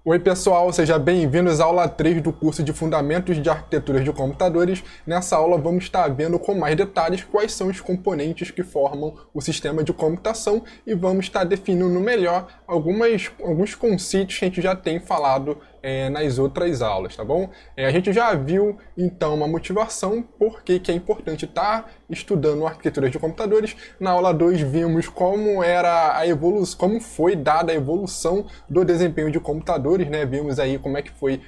Oi pessoal, sejam bem-vindos à aula 3 do curso de Fundamentos de Arquiteturas de Computadores. Nessa aula vamos estar vendo com mais detalhes quais são os componentes que formam o sistema de computação e vamos estar definindo melhor alguns conceitos que a gente já tem falado nas outras aulas, tá bom? A gente já viu então uma motivação por que é importante estar estudando arquiteturas de computadores. Na aula 2 vimos como era a evolução, como foi dada a evolução do desempenho de computadores, né? Vimos aí como é que foi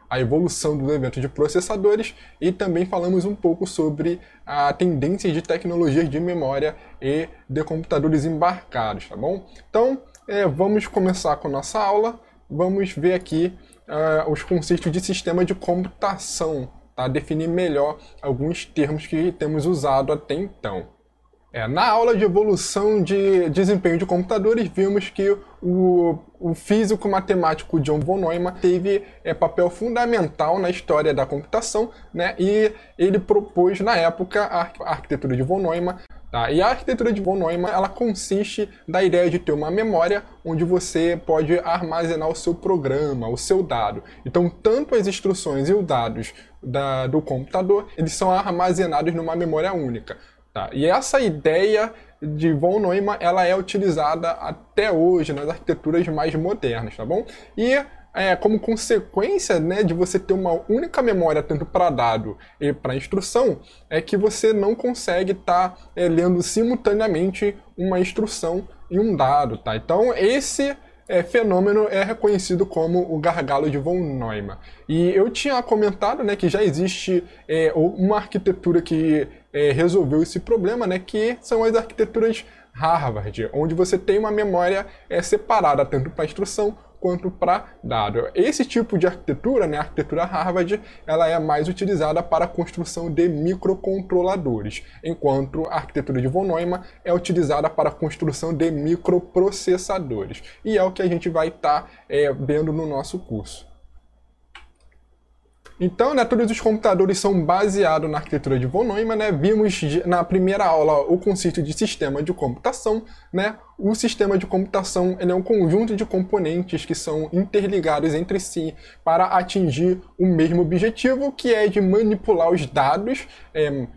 a evolução do evento de processadores e também falamos um pouco sobre a tendência de tecnologias de memória e de computadores embarcados, tá bom? Então, vamos começar com a nossa aula. Vamos ver aqui os conceitos de sistema de computação, tá? Definir melhor alguns termos que temos usado até então. Na aula de evolução de desempenho de computadores, vimos que o físico matemático John von Neumann teve papel fundamental na história da computação, né? E ele propôs, na época, a arquitetura de von Neumann. Tá? E a arquitetura de von Neumann, ela consiste da ideia de ter uma memória onde você pode armazenar o seu programa, o seu dado. Então, tanto as instruções e os dados do computador, eles são armazenados numa memória única. Tá? E essa ideia de von Neumann, ela é utilizada até hoje nas arquiteturas mais modernas, tá bom? E como consequência, né, de você ter uma única memória tanto para dado e para instrução, é que você não consegue estar lendo simultaneamente uma instrução e um dado, tá? Então esse fenômeno é reconhecido como o gargalo de von Neumann. E eu tinha comentado, né, que já existe uma arquitetura que resolveu esse problema, né, que são as arquiteturas Harvard, onde você tem uma memória separada tanto para instrução quanto para dado. Esse tipo de arquitetura, né, a arquitetura Harvard, ela é mais utilizada para a construção de microcontroladores, enquanto a arquitetura de von Neumann é utilizada para a construção de microprocessadores. E é o que a gente vai estar vendo no nosso curso. Então, né, todos os computadores são baseados na arquitetura de von Neumann, né? Vimos na primeira aula o conceito de sistema de computação, né? O sistema de computação ele é um conjunto de componentes que são interligados entre si para atingir o mesmo objetivo, que é de manipular os dados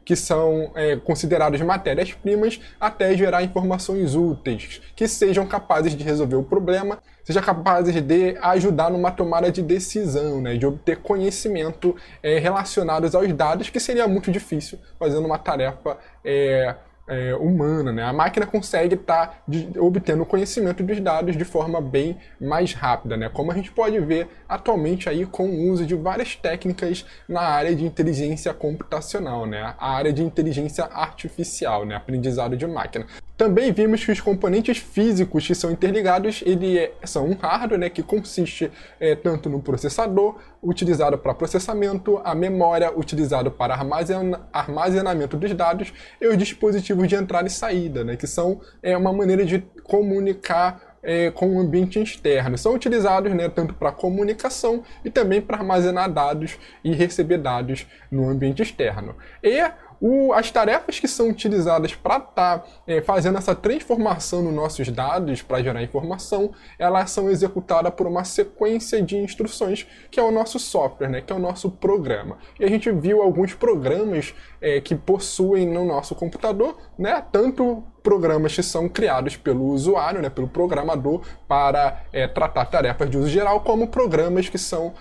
que são considerados matérias-primas até gerar informações úteis, que sejam capazes de resolver o problema, sejam capazes de ajudar numa tomada de decisão, né, de obter conhecimento relacionados aos dados, que seria muito difícil fazendo uma tarefa humana, né? A máquina consegue estar obtendo conhecimento dos dados de forma bem mais rápida, né? Como a gente pode ver atualmente aí com o uso de várias técnicas na área de inteligência computacional, né? A área de inteligência artificial, né? Aprendizado de máquina. Também vimos que os componentes físicos que são interligados, são um hardware, né, que consiste tanto no processador, utilizado para processamento, a memória, utilizado para armazenamento dos dados, e os dispositivos de entrada e saída, né, que são uma maneira de comunicar com o ambiente externo. São utilizados, né, tanto para comunicação e também para armazenar dados e receber dados no ambiente externo. As tarefas que são utilizadas para estar fazendo essa transformação nos nossos dados para gerar informação, elas são executadas por uma sequência de instruções, que é o nosso software, né, que é o nosso programa. E a gente viu alguns programas que possuem no nosso computador, né, tanto programas que são criados pelo usuário, né, pelo programador, para tratar tarefas de uso geral, como programas que são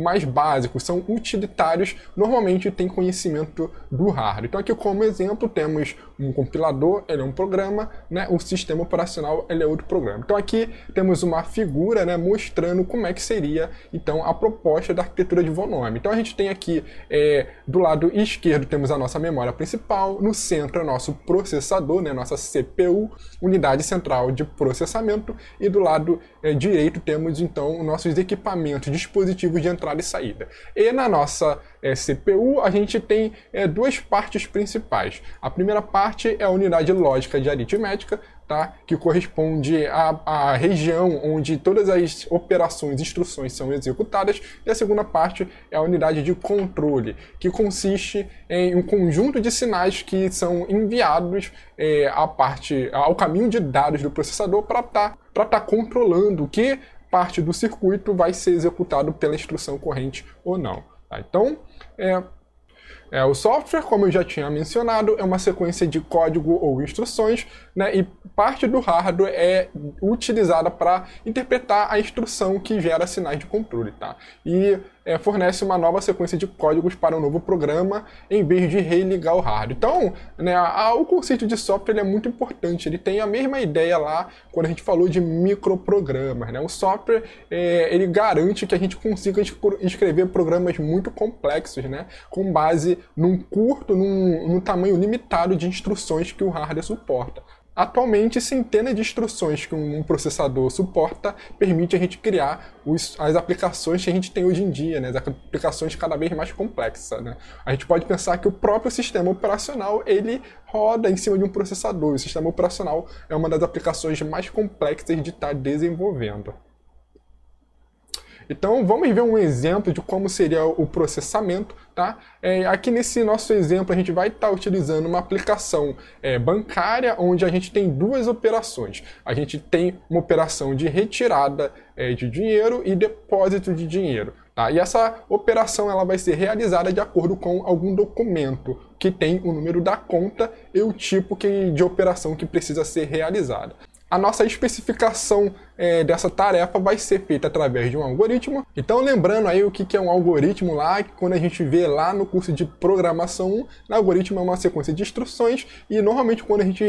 mais básicos, são utilitários, normalmente têm conhecimento do hardware. Então aqui como exemplo temos um compilador, ele é um programa, né, o sistema operacional ele é outro programa. Então aqui temos uma figura, né, mostrando como é que seria então a proposta da arquitetura de von Neumann. Então a gente tem aqui do lado esquerdo temos a nossa memória principal, no centro é o nosso processador, né, nossa CPU, unidade central de processamento, e do lado direito temos então os nossos equipamentos, dispositivos de entrada e saída. E na nossa CPU a gente tem duas partes principais. A primeira parte é a unidade lógica de aritmética, tá? Que corresponde à região onde todas as operações e instruções são executadas, e a segunda parte é a unidade de controle, que consiste em um conjunto de sinais que são enviados ao caminho de dados do processador para estar controlando o que parte do circuito vai ser executado pela instrução corrente ou não. Tá? Então, o software, como eu já tinha mencionado, é uma sequência de código ou instruções, né, e parte do hardware é utilizada para interpretar a instrução que gera sinais de controle. Tá? E fornece uma nova sequência de códigos para um novo programa, em vez de religar o hardware. Então, né, o conceito de software é muito importante. Ele tem a mesma ideia lá quando a gente falou de microprogramas. Né? O software ele garante que a gente consiga escrever programas muito complexos, né, com base num tamanho limitado de instruções que o hardware suporta. Atualmente, centenas de instruções que um processador suporta permite a gente criar as aplicações que a gente tem hoje em dia, né? As aplicações cada vez mais complexas. Né? A gente pode pensar que o próprio sistema operacional ele roda em cima de um processador. O sistema operacional é uma das aplicações mais complexas de estar desenvolvendo. Então, vamos ver um exemplo de como seria o processamento. Tá? Aqui nesse nosso exemplo, a gente vai estar utilizando uma aplicação bancária, onde a gente tem duas operações. A gente tem uma operação de retirada de dinheiro e depósito de dinheiro. Tá? E essa operação ela vai ser realizada de acordo com algum documento que tem o número da conta e o tipo de operação que precisa ser realizada. A nossa especificação dessa tarefa vai ser feita através de um algoritmo. Então, lembrando aí o que é um algoritmo lá, que quando a gente vê lá no curso de programação 1, o algoritmo é uma sequência de instruções e normalmente quando a gente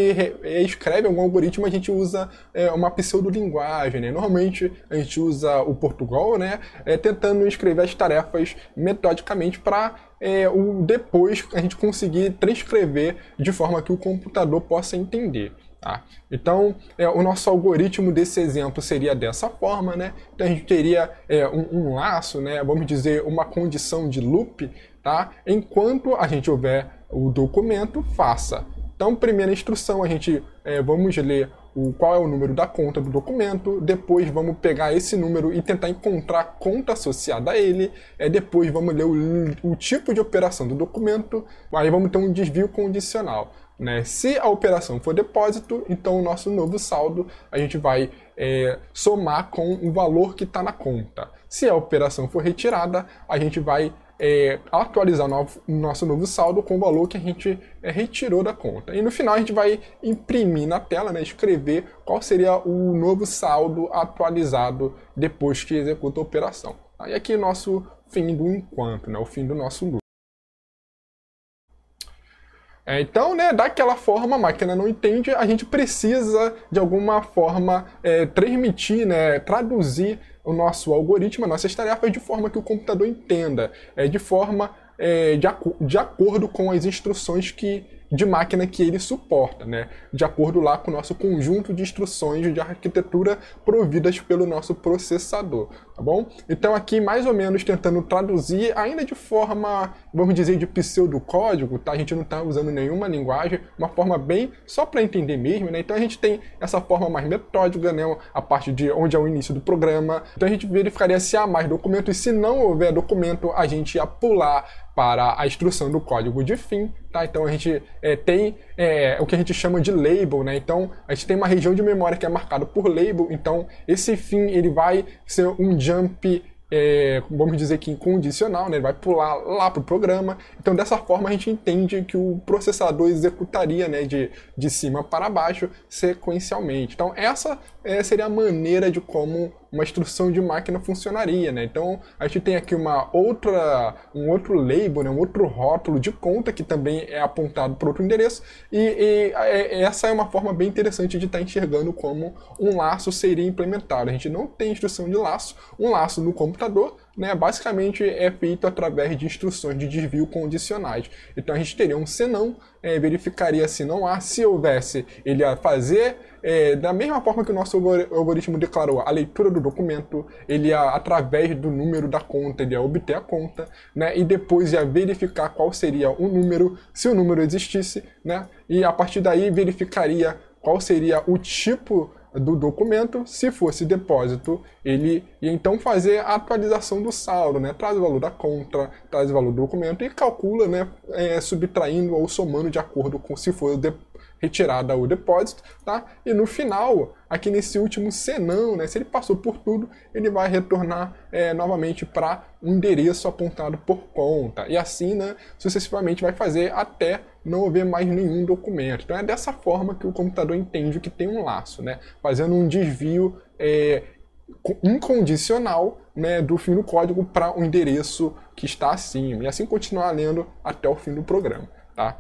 escreve algum algoritmo a gente usa uma pseudolinguagem, né? Normalmente a gente usa o Portugal, né? Tentando escrever as tarefas metodicamente para depois a gente conseguir transcrever de forma que o computador possa entender. Tá? Então, o nosso algoritmo desse exemplo seria dessa forma, né? Então a gente teria um laço, né? Vamos dizer, uma condição de loop, tá? Enquanto a gente houver o documento, faça. Então, primeira instrução, a gente vamos ler qual é o número da conta do documento, depois vamos pegar esse número e tentar encontrar a conta associada a ele, depois vamos ler o tipo de operação do documento, aí vamos ter um desvio condicional. Né? Se a operação for depósito, então o nosso novo saldo a gente vai somar com o valor que está na conta. Se a operação for retirada, a gente vai atualizar o nosso novo saldo com o valor que a gente retirou da conta. E no final a gente vai imprimir na tela, né, escrever qual seria o novo saldo atualizado depois que executa a operação. Aí aqui é nosso fim do enquanto, né, o fim do nosso loop. Então, né, daquela forma, a máquina não entende, a gente precisa, de alguma forma, transmitir, né, traduzir o nosso algoritmo, as nossas tarefas, de forma que o computador entenda, de forma de acordo com as instruções de máquina que ele suporta, né? De acordo lá com o nosso conjunto de instruções de arquitetura providas pelo nosso processador, tá bom? Então aqui mais ou menos tentando traduzir ainda de forma, vamos dizer, de pseudocódigo, tá? A gente não está usando nenhuma linguagem, uma forma bem só para entender mesmo, né? Então a gente tem essa forma mais metódica, né? A parte de onde é o início do programa. Então a gente verificaria se há mais documento e se não houver documento, a gente ia pular para a instrução do código de fim, tá? Então a gente tem o que a gente chama de label, né? Então a gente tem uma região de memória que é marcada por label, então esse fim ele vai ser um jump, vamos dizer que incondicional, né? Ele vai pular lá para o programa. Então dessa forma a gente entende que o processador executaria, né, de cima para baixo sequencialmente. Então essa seria a maneira de como uma instrução de máquina funcionaria, né? Então a gente tem aqui um outro label, né? Um outro rótulo de conta que também é apontado para outro endereço e essa é uma forma bem interessante de estar enxergando como um laço seria implementado. A gente não tem instrução de laço, um laço no computador, né, basicamente é feito através de instruções de desvio condicionais. Então a gente teria um senão, verificaria se não há, se houvesse, ele ia fazer da mesma forma que o nosso algoritmo declarou a leitura do documento, ele ia, através do número da conta, ele ia obter a conta, né, e depois ia verificar qual seria o número, se o número existisse, né, e a partir daí verificaria qual seria o tipo do documento. Se fosse depósito, ele ia então fazer a atualização do saldo, né? Traz o valor da conta, traz o valor do documento e calcula, né, subtraindo ou somando de acordo com se for retirada ou depósito, tá? E no final, aqui nesse último senão, né, se ele passou por tudo, ele vai retornar novamente para um endereço apontado por conta. E assim, né, sucessivamente vai fazer até não haver mais nenhum documento. Então é dessa forma que o computador entende que tem um laço, né, fazendo um desvio incondicional, né, do fim do código para o endereço que está acima. E assim continuar lendo até o fim do programa. Tá?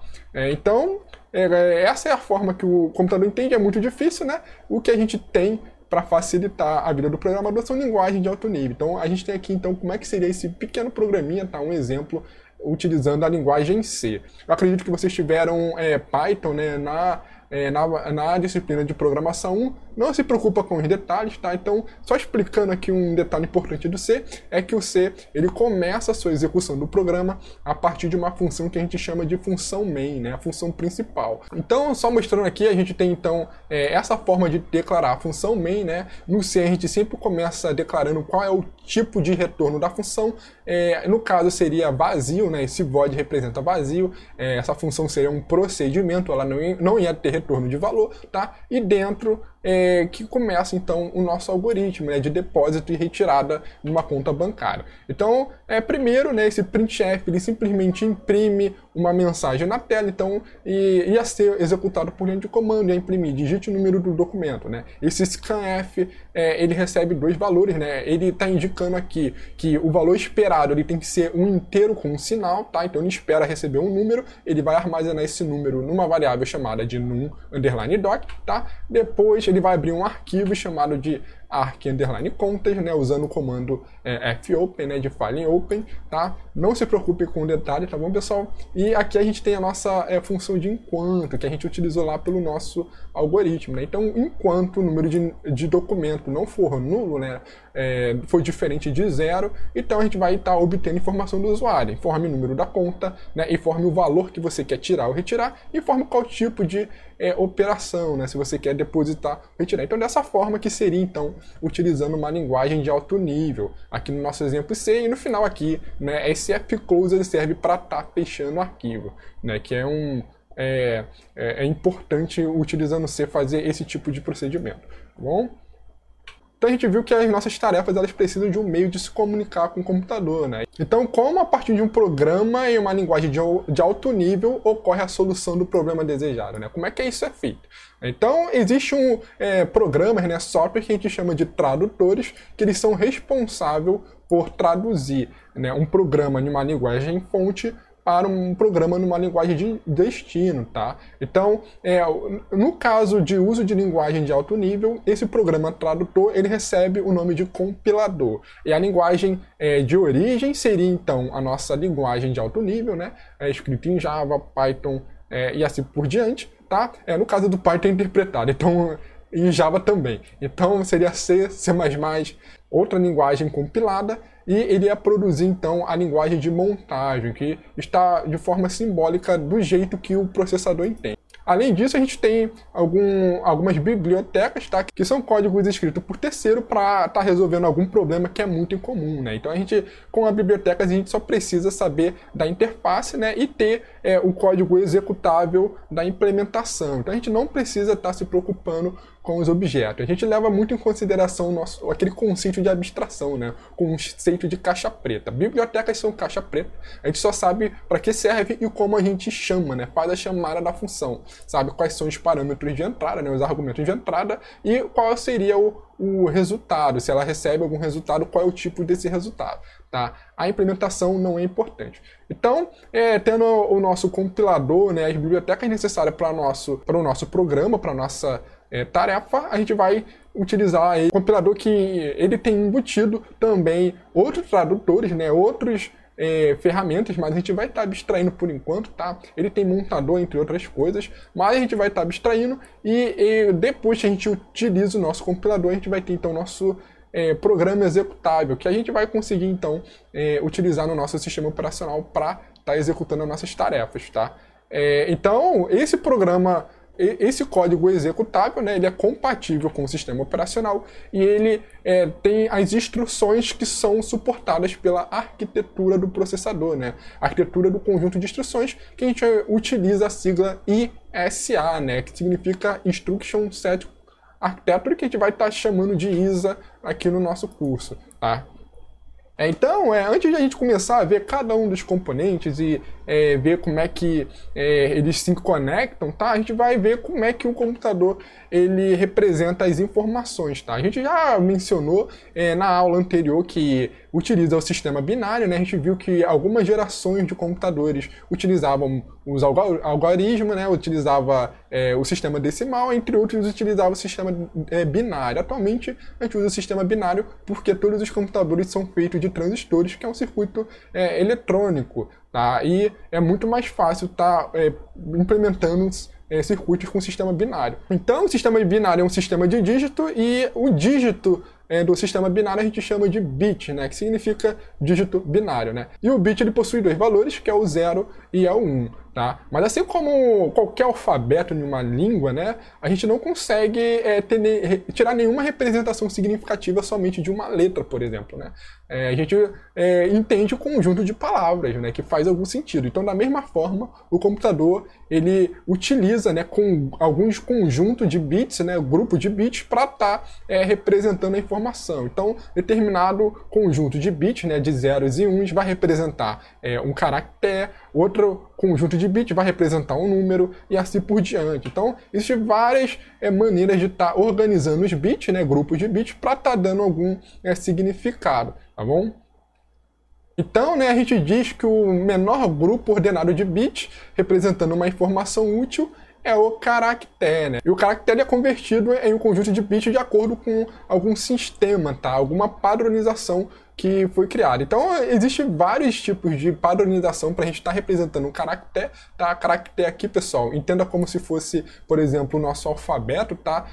Então, essa é a forma que o computador entende, é muito difícil, né? O que a gente tem para facilitar a vida do programador são linguagens de alto nível. Então, a gente tem aqui, então, como é que seria esse pequeno programinha, tá? Um exemplo utilizando a linguagem C. Eu acredito que vocês tiveram Python, né, na disciplina de programação 1, não se preocupa com os detalhes, tá? Então, só explicando aqui um detalhe importante do C, é que o C, ele começa a sua execução do programa a partir de uma função que a gente chama de função main, né? A função principal. Então, só mostrando aqui, a gente tem, então, essa forma de declarar a função main, né? No C, a gente sempre começa declarando qual é o tipo de retorno da função. No caso, seria vazio, né? Esse void representa vazio. Essa função seria um procedimento, ela não ia ter retorno de valor, tá? E dentro que começa então o nosso algoritmo, né, de depósito e retirada de uma conta bancária. Então, primeiro, né, esse printf ele simplesmente imprime uma mensagem na tela, então ia ser executado por linha de comando, ia imprimir digite o número do documento, né? Esse scanf ele recebe dois valores, né? Ele está indicando aqui que o valor esperado ele tem que ser um inteiro com um sinal, tá? Então ele espera receber um número, ele vai armazenar esse número numa variável chamada de num_doc, tá? Depois ele vai abrir um arquivo chamado de arc_contas, né, usando o comando fopen, né, de file open, tá? Não se preocupe com o detalhe, tá bom, pessoal? E aqui a gente tem a nossa função de enquanto, que a gente utilizou lá pelo nosso algoritmo, né? Então, enquanto o número de documento não for nulo, né, for diferente de 0, então a gente vai estar obtendo informação do usuário. Informe o número da conta, né, informe o valor que você quer tirar ou retirar, informe qual tipo de operação, né, se você quer depositar ou retirar. Então, dessa forma que seria, então, utilizando uma linguagem de alto nível, aqui no nosso exemplo C, e no final aqui, né, esse fclose ele serve para estar fechando o arquivo, né, que é importante, utilizando C, fazer esse tipo de procedimento, tá bom? Então a gente viu que as nossas tarefas elas precisam de um meio de se comunicar com o computador, né? Então, como a partir de um programa e uma linguagem de alto nível ocorre a solução do problema desejado, né? Como é que isso é feito? Então, existe programas, né, software que a gente chama de tradutores, que eles são responsáveis por traduzir, né, um programa de uma linguagem fonte para um programa numa linguagem de destino, tá? Então, no caso de uso de linguagem de alto nível, esse programa tradutor, ele recebe o nome de compilador. E a linguagem de origem seria, então, a nossa linguagem de alto nível, né? Escrita em Java, Python e assim por diante, tá? No caso do Python é interpretado, então, em Java também. Então, seria C, C++, outra linguagem compilada, e ele ia produzir, então, a linguagem de montagem, que está de forma simbólica do jeito que o processador entende. Além disso, a gente tem algumas bibliotecas, tá, que são códigos escritos por terceiro para estar resolvendo algum problema que é muito incomum, né? Então, com a biblioteca, a gente só precisa saber da interface, né, e ter o código executável da implementação. Então, a gente não precisa estar se preocupando com os objetos. A gente leva muito em consideração aquele conceito de abstração, né? Conceito de caixa preta. Bibliotecas são caixa preta. A gente só sabe para que serve e como a gente chama, né? Faz a chamada da função. Sabe quais são os parâmetros de entrada, né? Os argumentos de entrada e qual seria o resultado. Se ela recebe algum resultado, qual é o tipo desse resultado, tá? A implementação não é importante. Então, tendo o nosso compilador, né? As bibliotecas necessárias para o nosso programa, para a nossa tarefa, a gente vai utilizar o compilador que ele tem embutido também outros tradutores, né, outros ferramentas, mas a gente vai estar abstraindo por enquanto, tá? Ele tem montador, entre outras coisas, mas a gente vai estar abstraindo e depois que a gente utiliza o nosso compilador, a gente vai ter então o nosso programa executável, que a gente vai conseguir então utilizar no nosso sistema operacional para estar executando as nossas tarefas, tá? Então, esse programa esse código executável, né, ele é compatível com o sistema operacional e ele tem as instruções que são suportadas pela arquitetura do processador, né, a arquitetura do conjunto de instruções, que a gente utiliza a sigla ISA, né, que significa Instruction Set Architecture, que a gente vai estar chamando de ISA aqui no nosso curso, tá? Então, antes de a gente começar a ver cada um dos componentes e ver como é que eles se conectam, tá? A gente vai ver como é que o computador ele representa as informações, tá? A gente já mencionou na aula anterior que utiliza o sistema binário, né? A gente viu que algumas gerações de computadores utilizavam os algoritmos, né? Utilizava o sistema decimal, entre outros utilizavam o sistema binário. Atualmente, a gente usa o sistema binário porque todos os computadores são feitos de transistores, que é um circuito eletrônico, tá? E é muito mais fácil estar implementando circuitos com sistema binário. Então, o sistema binário é um sistema de dígito e o dígito do sistema binário a gente chama de bit, né, que significa dígito binário, né? E o bit ele possui dois valores, que é o 0 e é o 1, tá? Mas assim como qualquer alfabeto em uma língua, né, a gente não consegue tirar nenhuma representação significativa somente de uma letra, por exemplo, né? A gente entende o conjunto de palavras, né, que faz algum sentido. Então, da mesma forma, o computador ele utiliza, né, com alguns conjuntos de bits, né, grupo de bits, para estar representando a informação. Então, determinado conjunto de bits, né, de zeros e uns, vai representar um caractere, outro conjunto de bits vai representar um número e assim por diante. Então, existem várias maneiras de estar organizando os bits, né, grupos de bits, para estar dando algum significado, tá bom? Então, né, a gente diz que o menor grupo ordenado de bits, representando uma informação útil, é o caractere, né? E o caractere é convertido em um conjunto de bits de acordo com algum sistema, tá? Alguma padronização que foi criada. Então, existem vários tipos de padronização para a gente estar representando um caractere, tá? Caractere aqui, pessoal, entenda como se fosse, por exemplo, o nosso alfabeto, tá?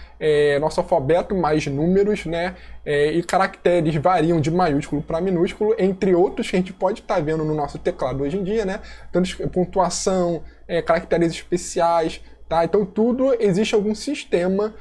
Nosso alfabeto mais números, né? E caracteres variam de maiúsculo para minúsculo, entre outros que a gente pode estar vendo no nosso teclado hoje em dia, né? Tanto pontuação, caracteres especiais, tá? Então, tudo existe algum sistema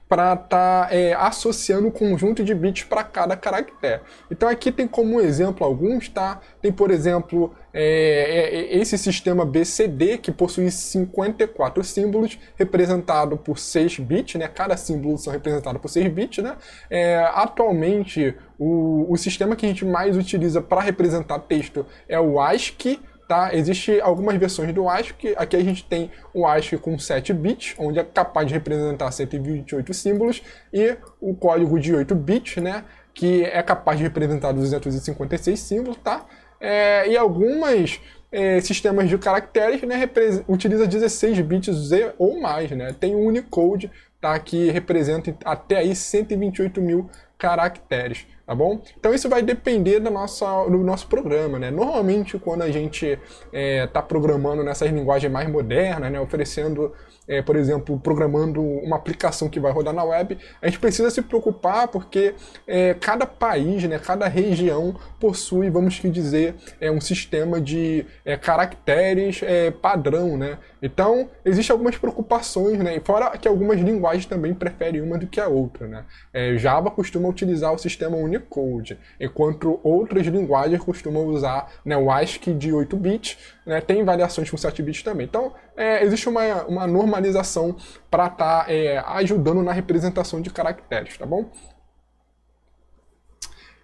para estar associando um conjunto de bits para cada caractere. Então aqui tem como exemplo alguns, tá? Tem, por exemplo, esse sistema BCD, que possui 54 símbolos, representado por 6 bits, né? Cada símbolo são representados por 6 bits, né? Atualmente, o sistema que a gente mais utiliza para representar texto é o ASCII, tá? Existem algumas versões do ASCII, aqui a gente tem o ASCII com 7 bits, onde é capaz de representar 128 símbolos, e o código de 8 bits, né, que é capaz de representar 256 símbolos, tá? E algumas sistemas de caracteres, né, utiliza 16 bits ou mais, né? Tem o Unicode, tá, que representa até aí 128 mil caracteres, tá bom? Então isso vai depender do nosso programa, né? Normalmente quando a gente está programando nessas linguagens mais modernas, né, oferecendo, por exemplo, programando uma aplicação que vai rodar na web, a gente precisa se preocupar porque cada país, né, cada região possui, vamos dizer, um sistema de caracteres padrão, né? Então existem algumas preocupações, né? E fora que algumas linguagens também preferem uma do que a outra, né? Java costuma utilizar o sistema Unicode, enquanto outras linguagens costumam usar, né, o ASCII de 8 bits, né, tem variações com 7 bits também. Então, existe uma normalização para estar ajudando na representação de caracteres, tá bom?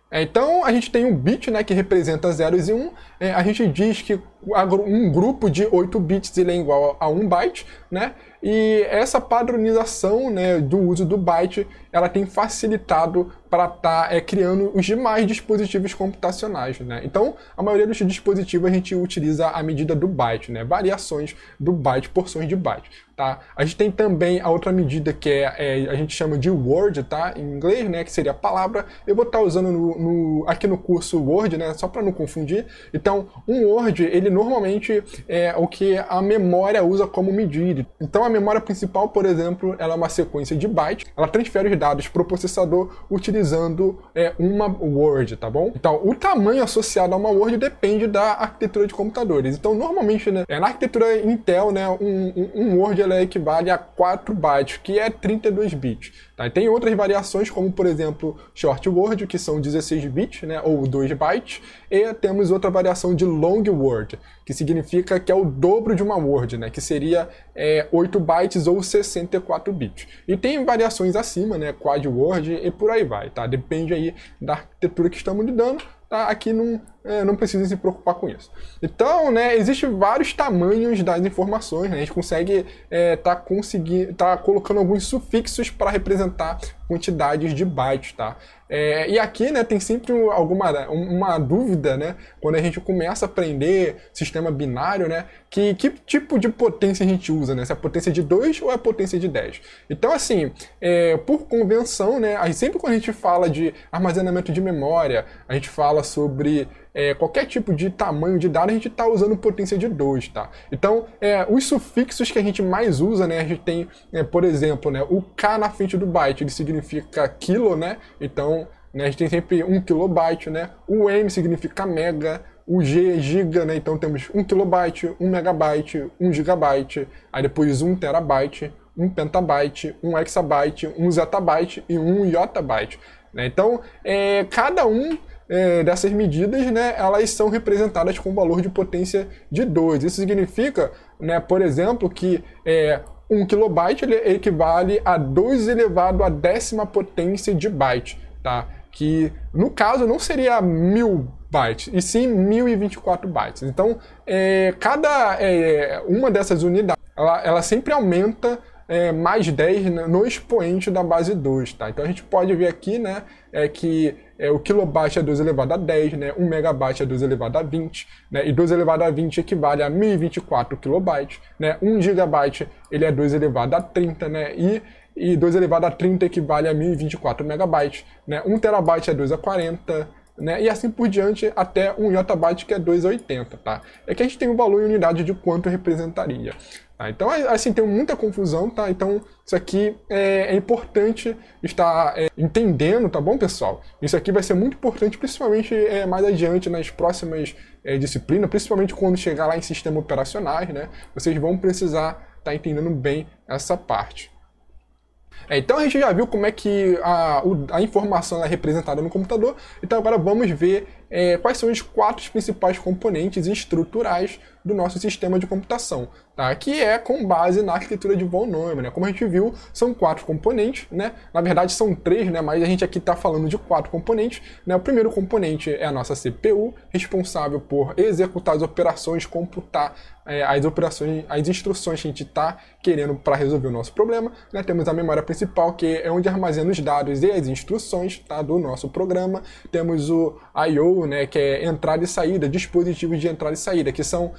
Então, a gente tem um bit, né, que representa zeros e 1. A gente diz que um grupo de 8 bits ele é igual a 1 byte, né? E essa padronização, né, do uso do byte, ela tem facilitado para estar criando os demais dispositivos computacionais, né? Então, a maioria dos dispositivos a gente utiliza a medida do byte, né? Variações do byte, porções de byte, tá? A gente tem também a outra medida que a gente chama de word, tá? Em inglês, né? Que seria a palavra. Eu vou estar usando aqui no curso Word, né? Só para não confundir. Então, um word, ele normalmente é o que a memória usa como medida. Então a memória principal, por exemplo, ela é uma sequência de bytes, ela transfere os dados para o processador utilizando uma word, tá bom? Então o tamanho associado a uma word depende da arquitetura de computadores. Então normalmente, né, na arquitetura Intel, né, um word ela equivale a 4 bytes, que é 32 bits. Tá? E tem outras variações, como por exemplo short word, que são 16 bits, né, ou 2 bytes, e temos outra variação de long word, que significa que é o dobro de uma word, né, que seria 8 bytes ou 64 bits. E tem variações acima, né, quad word e por aí vai, tá? Depende aí da arquitetura que estamos lidando. Tá? Aqui não precisa se preocupar com isso. Então, né, existem vários tamanhos das informações, né? A gente consegue tá colocando alguns sufixos para representar quantidades de bytes, tá? E aqui, né, tem sempre uma dúvida, né, quando a gente começa a aprender sistema binário, né, que tipo de potência a gente usa, né? Se é a potência de 2 ou é a potência de 10. Então, assim, por convenção, né, sempre quando a gente fala de armazenamento de memória, a gente fala sobre qualquer tipo de tamanho de dado, a gente está usando potência de 2, tá? Então, os sufixos que a gente mais usa, né, a gente tem, por exemplo, né, o K na frente do byte, ele significa quilo, né? Então, né, a gente tem sempre 1 kilobyte, né? O M significa mega, o G é giga, né? Então temos 1 kilobyte, 1 megabyte, 1 gigabyte, aí depois 1 terabyte, 1 pentabyte, 1 exabyte, 1 zettabyte e 1 yottabyte, né? Então, cada dessas medidas, né, elas são representadas com valor de potência de 2. Isso significa, né, por exemplo, que 1 kilobyte ele equivale a 2 elevado à 10ª potência de byte, tá? Que no caso não seria 1000 bytes, e sim 1024 bytes. Então, cada uma dessas unidades, ela sempre aumenta mais 10 no expoente da base 2, tá? Então a gente pode ver aqui, né, que o kilobyte é 2 elevado a 10, né, 1 megabyte é 2 elevado a 20, né, e 2 elevado a 20 equivale a 1024 kilobytes, né, 1 gigabyte ele é 2 elevado a 30, né, e 2 elevado a 30 equivale a 1024 megabytes, né, 1 terabyte é 2 a 40, né, e assim por diante até 1 yottabyte, que é 2 a 80, tá? É que a gente tem um valor em unidade de quanto representaria. Tá? Então, assim, tem muita confusão, tá? Então, isso aqui é importante estar entendendo, tá bom, pessoal? Isso aqui vai ser muito importante, principalmente mais adiante nas próximas disciplinas, principalmente quando chegar lá em sistemas operacionais, né? Vocês vão precisar estar entendendo bem essa parte. Então a gente já viu como é que a informação é representada no computador, então agora vamos ver quais são os 4 principais componentes estruturais do nosso sistema de computação, tá? Que é com base na arquitetura de von Neumann, né? Como a gente viu, são 4 componentes, né? Na verdade são 3, né? Mas a gente aqui está falando de 4 componentes, né? O primeiro componente é a nossa CPU, responsável por executar as operações, computar as instruções que a gente está querendo para resolver o nosso problema, né? Temos a memória principal, que é onde armazena os dados e as instruções, tá, do nosso programa. Temos o I/O, né, que é entrada e saída, dispositivos de entrada e saída, que são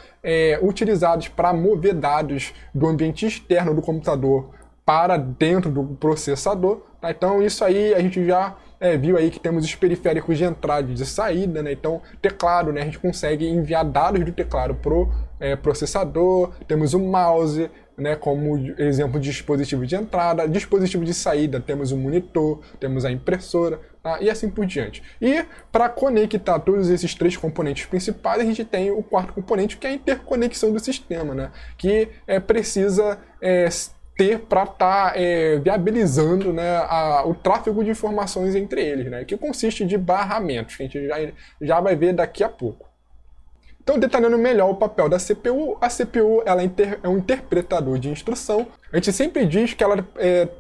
utilizados para mover dados do ambiente externo do computador para dentro do processador. Tá? Então isso aí a gente já viu aí que temos os periféricos de entrada e de saída, né? Então teclado, né, a gente consegue enviar dados do teclado pro processador. Temos o mouse, né, como exemplo de dispositivo de entrada. Dispositivo de saída, temos o monitor, temos a impressora, tá? E assim por diante. E para conectar todos esses 3 componentes principais, a gente tem o 4º componente, que é a interconexão do sistema, né, que precisa ter para estar viabilizando, né, o tráfego de informações entre eles, né, que consiste de barramentos, que a gente já vai ver daqui a pouco. Então, detalhando melhor o papel da CPU, a CPU ela é um interpretador de instrução. A gente sempre diz que ela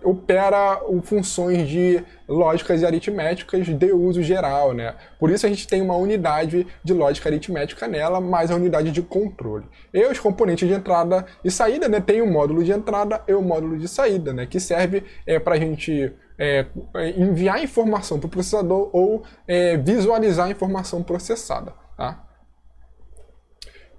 opera funções de lógicas e aritméticas de uso geral, né? Por isso a gente tem uma unidade de lógica aritmética nela, mais a unidade de controle. E os componentes de entrada e saída, né, tem o módulo de entrada e o módulo de saída, né, que serve para a gente enviar informação para o processador ou visualizar a informação processada, tá?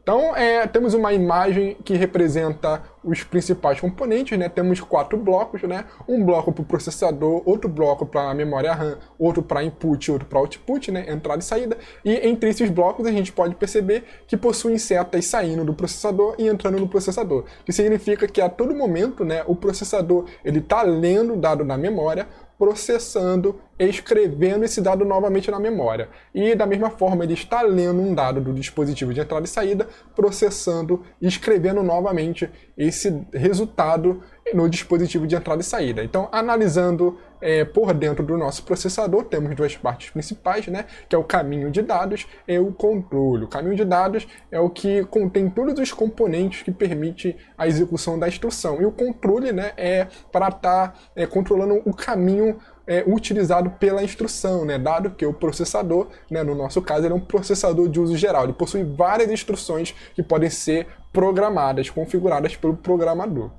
Então, temos uma imagem que representa os principais componentes, né? Temos 4 blocos, né? Um bloco para o processador, outro bloco para a memória RAM, outro para input, outro para output, né? Entrada e saída. E entre esses blocos a gente pode perceber que possuem setas saindo do processador e entrando no processador. Que significa que a todo momento, né, o processador ele está lendo o dado na memória, processando e escrevendo esse dado novamente na memória. E da mesma forma, ele está lendo um dado do dispositivo de entrada e saída, processando e escrevendo novamente esse resultado no dispositivo de entrada e saída. Então, analisando por dentro do nosso processador, temos 2 partes principais, né, que é o caminho de dados e o controle. O caminho de dados é o que contém todos os componentes que permitem a execução da instrução. E o controle, né, é para estar controlando o caminho utilizado pela instrução, né? Dado que o processador, né, no nosso caso, ele é um processador de uso geral. Ele possui várias instruções que podem ser programadas, configuradas pelo programador.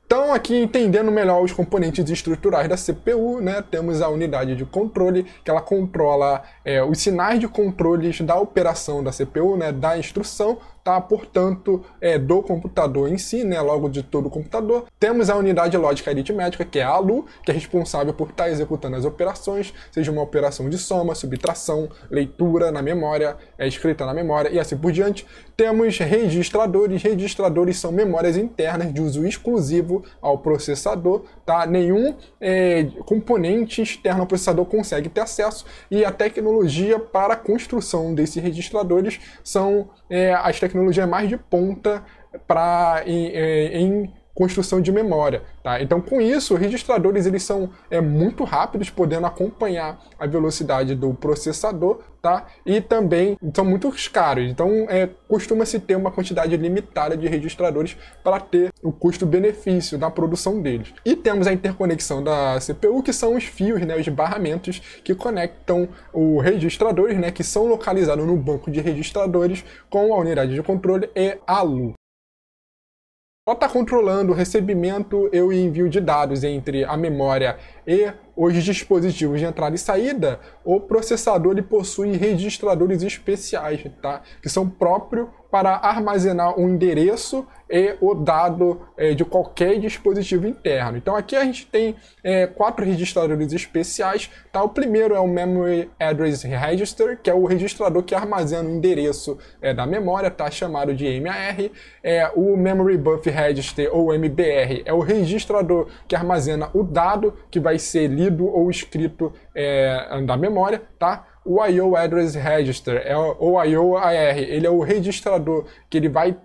Então, aqui entendendo melhor os componentes estruturais da CPU, né, temos a unidade de controle, que ela controla os sinais de controles da operação da CPU, né, da instrução, tá? Portanto, do computador em si, né, logo de todo o computador. Temos a unidade lógica aritmética, que é a ALU, que é responsável por estar executando as operações, seja uma operação de soma, subtração, leitura na memória, escrita na memória e assim por diante. Temos registradores. Registradores são memórias internas de uso exclusivo ao processador, tá? Nenhum componente externo ao processador consegue ter acesso, e a tecnologia para a construção desses registradores são as tecnologias mais de ponta em construção de memória, tá? Então, com isso, os registradores eles são muito rápidos, podendo acompanhar a velocidade do processador, tá? E também são muito caros. Então, costuma-se ter uma quantidade limitada de registradores para ter o custo-benefício da produção deles. E temos a interconexão da CPU, que são os fios, né, os barramentos que conectam os registradores, né, que são localizados no banco de registradores com a unidade de controle e a ALU. Ela está controlando o recebimento e o envio de dados entre a memória e os dispositivos de entrada e saída. O processador ele possui registradores especiais, tá? Que são próprios para armazenar um endereço e o dado de qualquer dispositivo interno. Então aqui a gente tem 4 registradores especiais, tá? O primeiro é o Memory Address Register, que é o registrador que armazena o endereço da memória, tá? Chamado de MAR. O Memory Buffer Register, ou MBR, é o registrador que armazena o dado que vai ser lido ou escrito da memória, tá? O I/O Address Register, ou I/O-AR, ele é o registrador que ele vai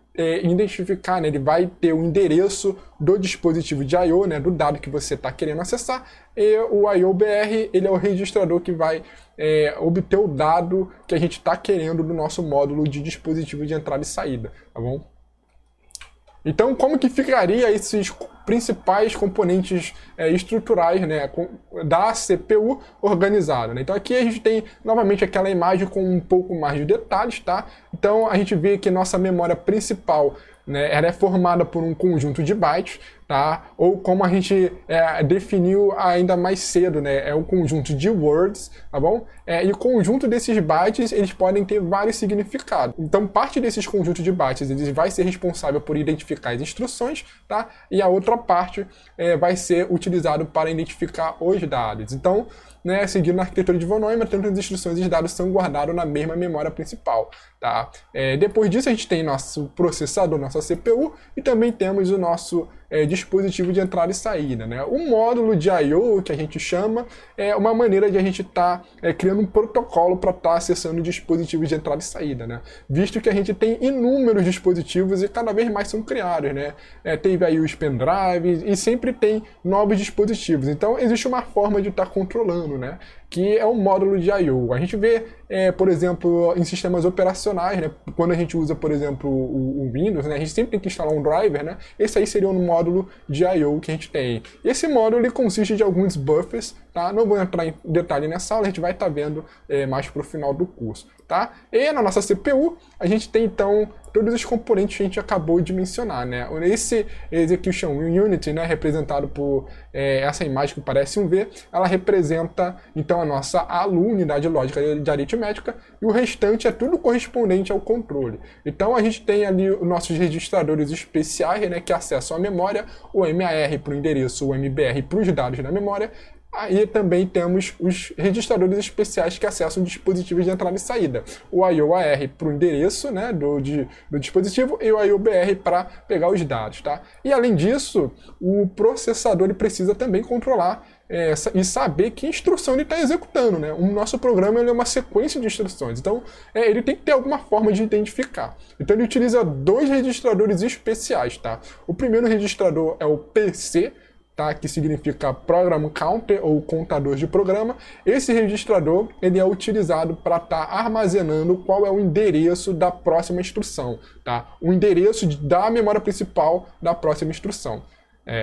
identificar, né? Ele vai ter o endereço do dispositivo de I/O, né? Do dado que você está querendo acessar. E o I/O-BR, ele é o registrador que vai obter o dado que a gente está querendo do nosso módulo de dispositivo de entrada e saída, tá bom? Então, como que ficaria esses principais componentes estruturais, né, da CPU organizada, né? Então aqui a gente tem novamente aquela imagem com um pouco mais de detalhes, tá? Então a gente vê que nossa memória principal, né, ela é formada por um conjunto de bytes, tá? Ou como a gente definiu ainda mais cedo, né, é o conjunto de words, tá bom? E o conjunto desses bytes, eles podem ter vários significados. Então parte desses conjuntos de bytes, eles vai ser responsável por identificar as instruções, tá? E a outra parte vai ser utilizado para identificar os dados. Então, né, seguindo a arquitetura de Von Neumann, tanto as instruções e os dados são guardados na mesma memória principal, tá? Depois disso a gente tem nosso processador, nossa CPU, e também temos o nosso dispositivo de entrada e saída, né? O módulo de I/O, que a gente chama, é uma maneira de a gente estar criando um protocolo para estar acessando dispositivos de entrada e saída, né? Visto que a gente tem inúmeros dispositivos e cada vez mais são criados, né? Teve aí os pendrives e sempre tem novos dispositivos. Então existe uma forma de estar controlando, né? Que é o módulo de I/O. A gente vê, por exemplo, em sistemas operacionais, né? Quando a gente usa, por exemplo, o Windows, né? A gente sempre tem que instalar um driver, né? Esse aí seria um módulo de I/O que a gente tem. Esse módulo ele consiste de alguns buffers, tá? Não vou entrar em detalhe nessa aula, a gente vai estar vendo mais para o final do curso, tá? E na nossa CPU, a gente tem então todos os componentes que a gente acabou de mencionar, né? Esse Execution Unit, né, representado por essa imagem que parece um V, ela representa então a nossa ALU, unidade lógica de aritmética, e o restante é tudo correspondente ao controle. Então a gente tem ali os nossos registradores especiais, né, que acessam a memória, o MAR para o endereço, o MBR para os dados da memória. Aí também temos os registradores especiais que acessam dispositivos de entrada e saída. O IO-AR para o endereço, né, do dispositivo, e o IO-BR para pegar os dados. Tá? E além disso, o processador ele precisa também controlar e saber que instrução ele está executando. Né? O nosso programa ele é uma sequência de instruções, então ele tem que ter alguma forma de identificar. Então ele utiliza dois registradores especiais. Tá? O primeiro registrador é o PC, tá? Que significa Program Counter ou contador de programa. Esse registrador ele é utilizado para estar armazenando qual é o endereço da próxima instrução, tá? O endereço da memória principal da próxima instrução.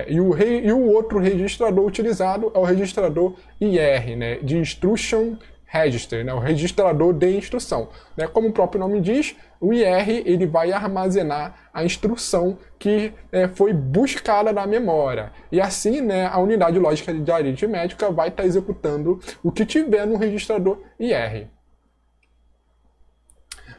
E o outro registrador utilizado é o registrador IR, né? De Instruction Register, né? O registrador de instrução. Né? Como o próprio nome diz, o IR ele vai armazenar a instrução que foi buscada na memória. E assim, né, a unidade lógica de aritmética vai estar executando o que tiver no registrador IR.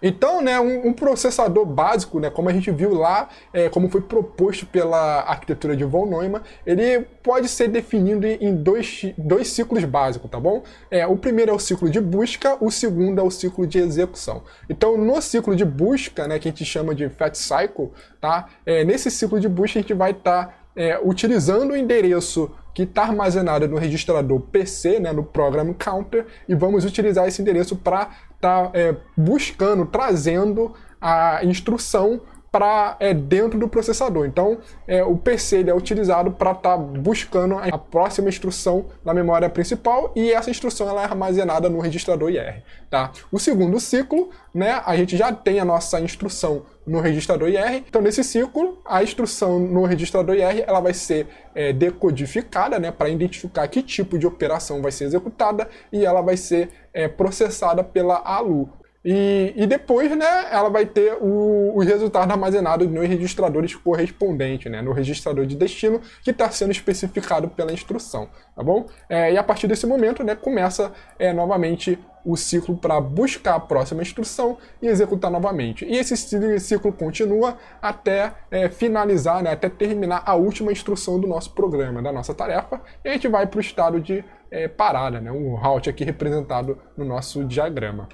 Então, né, um processador básico, né, como a gente viu lá, como foi proposto pela arquitetura de von Neumann, ele pode ser definido em dois ciclos básicos, tá bom? O primeiro é o ciclo de busca, o segundo é o ciclo de execução. Então, no ciclo de busca, né, que a gente chama de fetch cycle, tá? Nesse ciclo de busca a gente vai estar utilizando o endereço que está armazenado no registrador PC, né, no Program Counter, e vamos utilizar esse endereço para estar buscando, trazendo a instrução para dentro do processador. Então, o PC ele é utilizado para estar buscando a próxima instrução na memória principal, e essa instrução ela é armazenada no registrador IR. Tá? O segundo ciclo, né, a gente já tem a nossa instrução no registrador IR. Então, nesse ciclo, a instrução no registrador IR ela vai ser decodificada, né, para identificar que tipo de operação vai ser executada, e ela vai ser processada pela ALU. E depois, né, ela vai ter os resultados armazenados nos registradores correspondentes, né, no registrador de destino que está sendo especificado pela instrução, tá bom? E a partir desse momento, né, começa novamente o ciclo para buscar a próxima instrução e executar novamente. E esse ciclo continua até finalizar, né, até terminar a última instrução do nosso programa, da nossa tarefa, e a gente vai para o estado de parada, né, um halt aqui representado no nosso diagrama.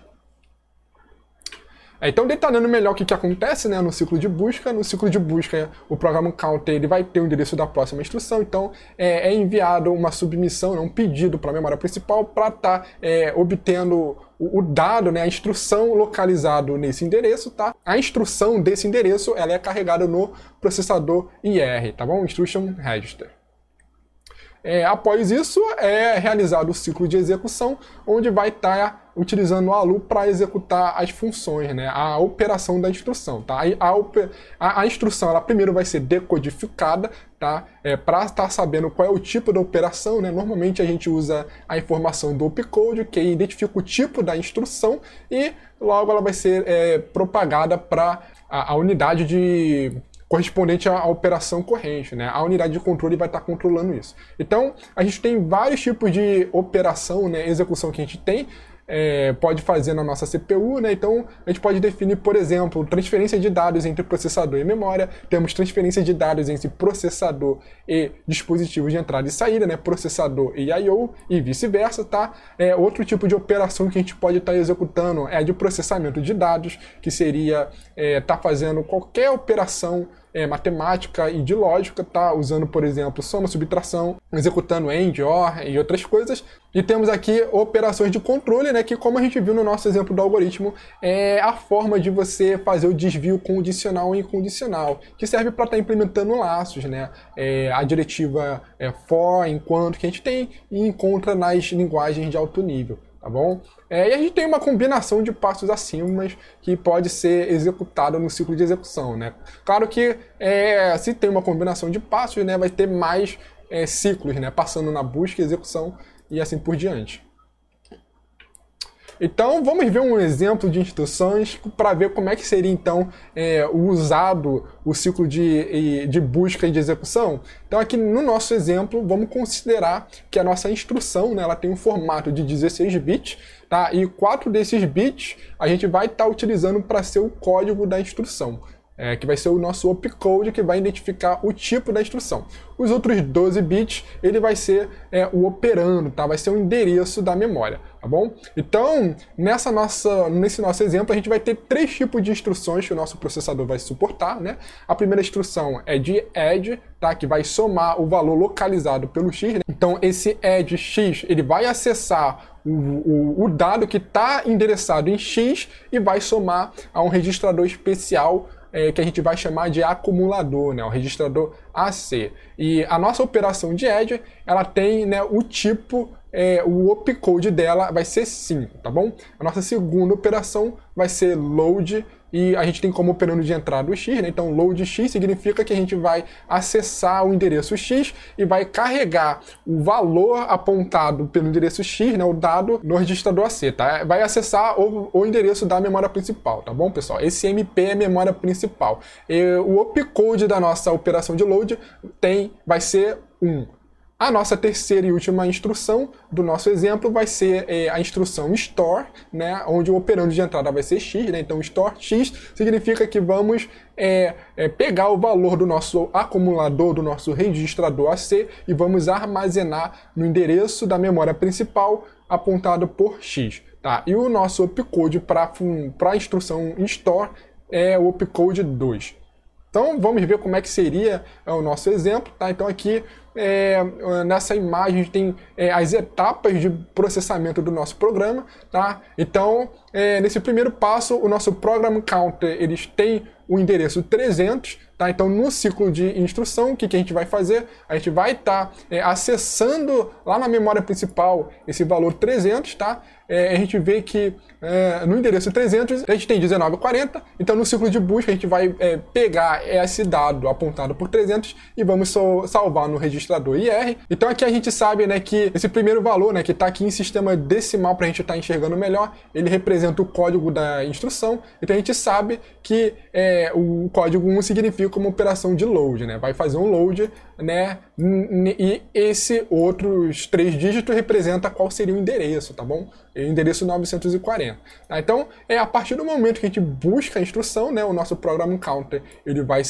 Então, detalhando melhor o que acontece, né, no ciclo de busca. No ciclo de busca, o Program Counter ele vai ter o endereço da próxima instrução. Então, é enviado uma submissão, né, um pedido para a memória principal para estar obtendo o dado, né, a instrução localizado nesse endereço. Tá? A instrução desse endereço ela é carregada no processador IR, tá bom? Instruction Register. Após isso, é realizado o ciclo de execução, onde vai estar utilizando o ALU para executar as funções, né, a operação da instrução. Tá? A instrução ela primeiro vai ser decodificada, tá? Para estar sabendo qual é o tipo da operação. Né? Normalmente a gente usa a informação do opcode, que identifica o tipo da instrução, e logo ela vai ser propagada para a unidade correspondente à operação corrente, né? A unidade de controle vai estar controlando isso. Então, a gente tem vários tipos de operação, né, execução que a gente tem, pode fazer na nossa CPU, né? Então, a gente pode definir, por exemplo, transferência de dados entre processador e memória, temos transferência de dados entre processador e dispositivos de entrada e saída, né? Processador e I/O e vice-versa, tá? Outro tipo de operação que a gente pode estar executando é a de processamento de dados, que seria estar fazendo qualquer operação matemática e de lógica, tá? Usando, por exemplo, soma, subtração, executando AND, OR e outras coisas. E temos aqui operações de controle, né? Que, como a gente viu no nosso exemplo do algoritmo, é a forma de você fazer o desvio condicional e incondicional, que serve para estar implementando laços, né? A diretiva for, enquanto, que a gente tem e encontra nas linguagens de alto nível. Tá bom? E a gente tem uma combinação de passos acima que pode ser executada no ciclo de execução, né? Claro que se tem uma combinação de passos, né, vai ter mais ciclos, né, passando na busca e execução e assim por diante. Então, vamos ver um exemplo de instruções para ver como é que seria, então, usado o ciclo de busca e de execução. Então, aqui no nosso exemplo, vamos considerar que a nossa instrução, né, ela tem um formato de 16 bits, tá? E 4 desses bits a gente vai estar utilizando para ser o código da instrução. Que vai ser o nosso opcode, que vai identificar o tipo da instrução. Os outros 12 bits, ele vai ser o operando, tá? Vai ser o endereço da memória, tá bom? Então, nesse nosso exemplo, a gente vai ter 3 tipos de instruções que o nosso processador vai suportar, né? A primeira instrução é de add, tá? Que vai somar o valor localizado pelo x, né? Então, esse add x, ele vai acessar o dado que está endereçado em x e vai somar a um registrador especial que a gente vai chamar de acumulador, né, o registrador AC. E a nossa operação de add, ela tem, né, o tipo, o opcode dela vai ser 5, tá bom? A nossa segunda operação vai ser load, e a gente tem como operando de entrada o x, né? Então load x significa que a gente vai acessar o endereço x e vai carregar o valor apontado pelo endereço x, né, o dado, no registrador AC, tá? Vai acessar o endereço da memória principal, tá bom, pessoal? Esse MP é a memória principal. E o opcode da nossa operação de load vai ser 1. A nossa terceira e última instrução do nosso exemplo vai ser a instrução store, né, onde o operando de entrada vai ser x, né, então store x significa que vamos pegar o valor do nosso acumulador, do nosso registrador AC e vamos armazenar no endereço da memória principal apontado por x. Tá? E o nosso opcode para a instrução store é o opcode 2. Então vamos ver como é que seria o nosso exemplo, tá? Então aqui nessa imagem a gente tem as etapas de processamento do nosso programa, tá? Então nesse primeiro passo o nosso program counter eles tem o endereço 300, tá? Então no ciclo de instrução o que a gente vai fazer? A gente vai estar acessando lá na memória principal esse valor 300, tá? A gente vê que no endereço 300 a gente tem 1940, então no ciclo de busca a gente vai pegar esse dado apontado por 300 e vamos salvar no registrador IR. Então aqui a gente sabe, né, que esse primeiro valor, né, que está aqui em sistema decimal para a gente estar enxergando melhor, ele representa o código da instrução, então a gente sabe que o código 1 significa uma operação de load, né, vai fazer um load, né, e esse outros 3 dígitos representa qual seria o endereço, tá bom? O endereço 940. Tá? Então, a partir do momento que a gente busca a instrução, né, o nosso program counter ele vai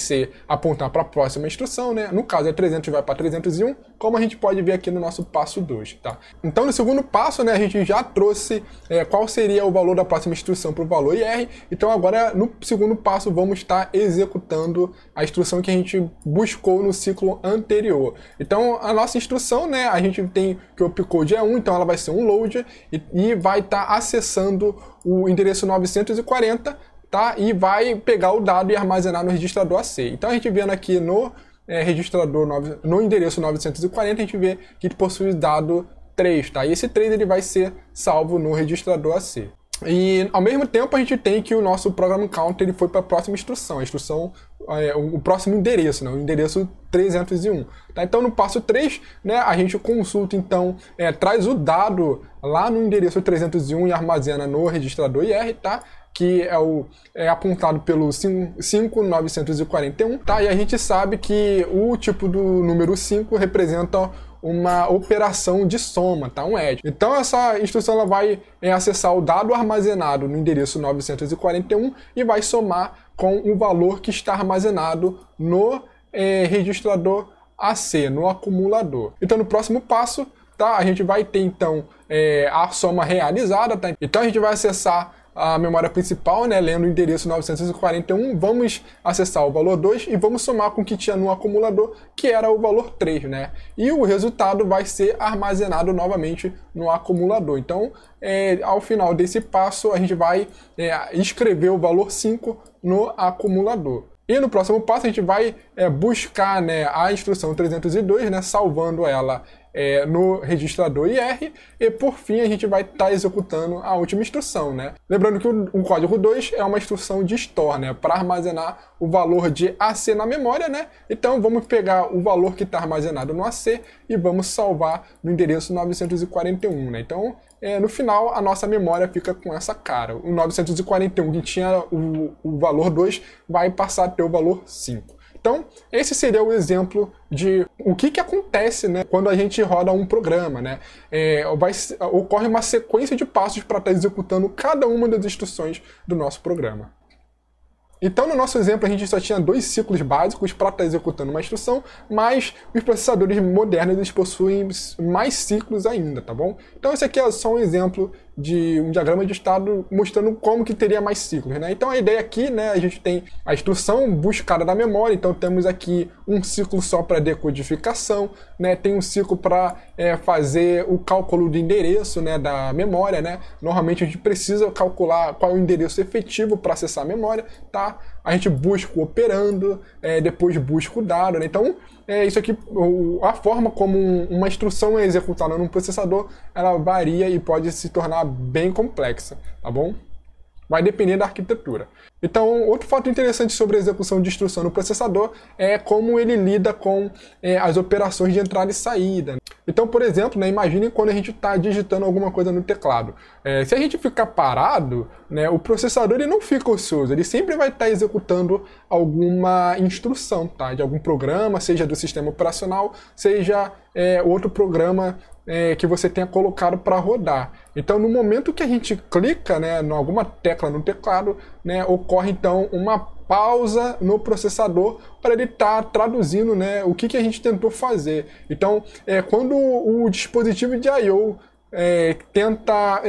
apontar para a próxima instrução, né? No caso é 300 vai para 301, como a gente pode ver aqui no nosso passo 2. Tá? Então, no segundo passo, né, a gente já trouxe qual seria o valor da próxima instrução para o valor IR. Então, agora no segundo passo vamos estar executando a instrução que a gente buscou no ciclo anterior. Então, a nossa instrução, né, a gente tem que o opcode é 1, então ela vai ser um load e vai estar acessando o endereço 940, tá? E vai pegar o dado e armazenar no registrador AC. Então a gente vendo aqui no no endereço 940, a gente vê que possui dado 3, tá? E esse 3 ele vai ser salvo no registrador AC. E ao mesmo tempo a gente tem que o nosso program counter ele foi para a próxima instrução, o próximo endereço, né, o endereço 301. Tá? Então no passo 3, né, a gente consulta, então, traz o dado lá no endereço 301 e armazena no registrador IR, tá? Que é apontado pelo 5941, tá? E a gente sabe que o tipo do número 5 representa uma operação de soma, tá? Um add. Então essa instrução ela vai acessar o dado armazenado no endereço 941 e vai somar com o valor que está armazenado no registrador AC, no acumulador. Então no próximo passo, tá? A gente vai ter então a soma realizada, tá? Então a gente vai acessar a memória principal, né, lendo o endereço 941, vamos acessar o valor 2 e vamos somar com o que tinha no acumulador, que era o valor 3, né? E o resultado vai ser armazenado novamente no acumulador. Então, ao final desse passo, a gente vai escrever o valor 5 no acumulador. E no próximo passo a gente vai buscar, né, a instrução 302, né, salvando ela no registrador IR, e por fim a gente vai estar executando a última instrução, né? Lembrando que o código 2 é uma instrução de store, né? Para armazenar o valor de AC na memória, né? Então vamos pegar o valor que está armazenado no AC e vamos salvar no endereço 941, né? Então, no final, a nossa memória fica com essa cara. O 941 que tinha o valor 2 vai passar a ter o valor 5. Então, esse seria o exemplo de o que acontece, né, quando a gente roda um programa, né? Ocorre uma sequência de passos para estar executando cada uma das instruções do nosso programa. Então, no nosso exemplo, a gente só tinha 2 ciclos básicos para estar executando uma instrução, mas os processadores modernos eles possuem mais ciclos ainda, tá bom? Então, esse aqui é só um exemplo de um diagrama de estado mostrando como que teria mais ciclos, né? Então, a ideia aqui, né, a gente tem a instrução buscada da memória, então temos aqui um ciclo só para decodificação, né? Tem um ciclo para fazer o cálculo do endereço, né, da memória, né? Normalmente a gente precisa calcular qual é o endereço efetivo para acessar a memória, tá? A gente busca o operando, depois busca o dado, né? Então, isso aqui, a forma como uma instrução é executada num processador, ela varia e pode se tornar bem complexa, tá bom? Vai depender da arquitetura. Então, outro fato interessante sobre a execução de instrução no processador é como ele lida com as operações de entrada e saída. Então, por exemplo, né, imagine quando a gente está digitando alguma coisa no teclado. Se a gente ficar parado, né, o processador ele não fica ocioso, ele sempre vai estar executando alguma instrução, tá, de algum programa, seja do sistema operacional, seja outro programa que você tenha colocado para rodar. Então, no momento que a gente clica, né, em alguma tecla no teclado, né, ocorre então uma pausa no processador para ele estar traduzindo, né, o que a gente tentou fazer. Então, quando o dispositivo de I/O tenta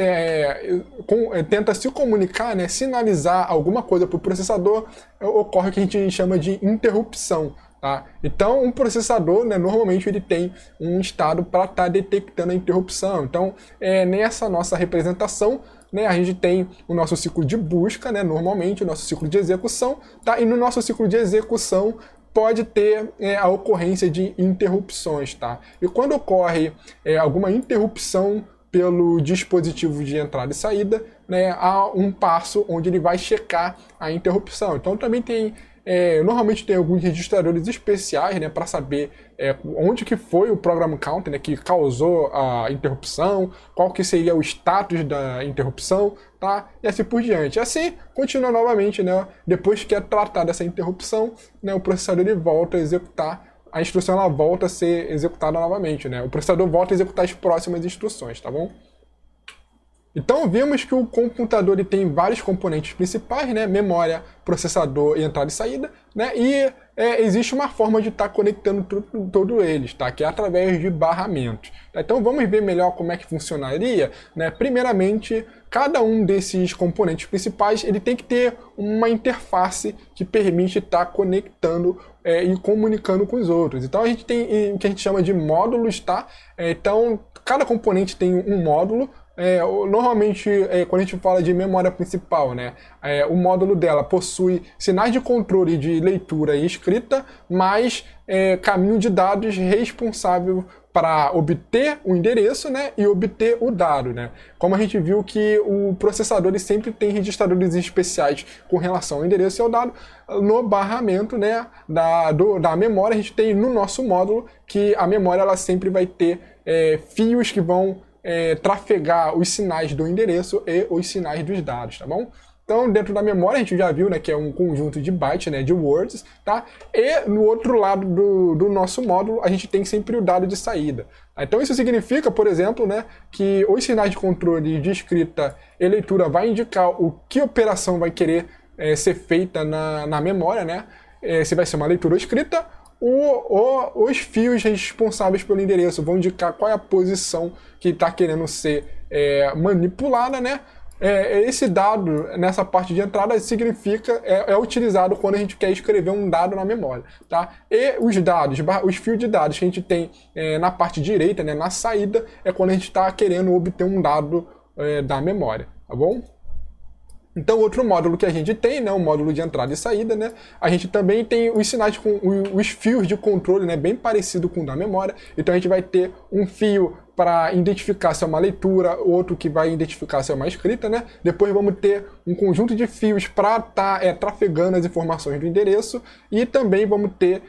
se comunicar, né, sinalizar alguma coisa para o processador, ocorre o que a gente chama de interrupção. Tá? Então, um processador, né, normalmente ele tem um estado para estar detectando a interrupção. Então, nessa nossa representação, né, a gente tem o nosso ciclo de busca, né, normalmente o nosso ciclo de execução, tá? E no nosso ciclo de execução pode ter a ocorrência de interrupções. Tá? E quando ocorre alguma interrupção pelo dispositivo de entrada e saída, né, há um passo onde ele vai checar a interrupção. Então, também tem normalmente tem alguns registradores especiais, né, para saber onde que foi o program counter, né, que causou a interrupção, qual que seria o status da interrupção, tá? E assim por diante. Assim, continua novamente, né, depois que é tratada essa interrupção, né, o processador ele volta a executar, a instrução ela volta a ser executada novamente, né? O processador volta a executar as próximas instruções, tá bom? Então vimos que o computador ele tem vários componentes principais, né? Memória, processador e entrada e saída, né? E existe uma forma de estar conectando todos eles, tá? Que é através de barramentos. Tá? Então vamos ver melhor como é que funcionaria, né? Primeiramente, cada um desses componentes principais ele tem que ter uma interface que permite estar conectando e comunicando com os outros. Então a gente tem o que a gente chama de módulos, tá? Então cada componente tem um módulo. Normalmente, quando a gente fala de memória principal, né, o módulo dela possui sinais de controle de leitura e escrita, mais caminho de dados responsável para obter o endereço, né, e obter o dado. Né? Como a gente viu que o processador ele sempre tem registradores especiais com relação ao endereço e ao dado, no barramento, né, da memória, a gente tem no nosso módulo que a memória ela sempre vai ter fios que vão trafegar os sinais do endereço e os sinais dos dados, tá bom? Então, dentro da memória, a gente já viu, né, que é um conjunto de bytes, né, de words, tá? E no outro lado do nosso módulo, a gente tem sempre o dado de saída. Então, isso significa, por exemplo, né, que os sinais de controle de escrita e leitura vai indicar o que operação vai querer ser feita na memória, né? Se vai ser uma leitura ou escrita, os fios responsáveis pelo endereço vão indicar qual é a posição que está querendo ser manipulada, né? Esse dado, nessa parte de entrada, significa, é utilizado quando a gente quer escrever um dado na memória, tá? E os dados, os fios de dados que a gente tem na parte direita, né, na saída, é quando a gente está querendo obter um dado da memória, tá bom? Então, outro módulo que a gente tem, né, o módulo de entrada e saída, né, a gente também tem os sinais com os fios de controle, né, bem parecido com o da memória. Então, a gente vai ter um fio para identificar se é uma leitura, outro que vai identificar se é uma escrita, né? Depois vamos ter um conjunto de fios para estar trafegando as informações do endereço e também vamos ter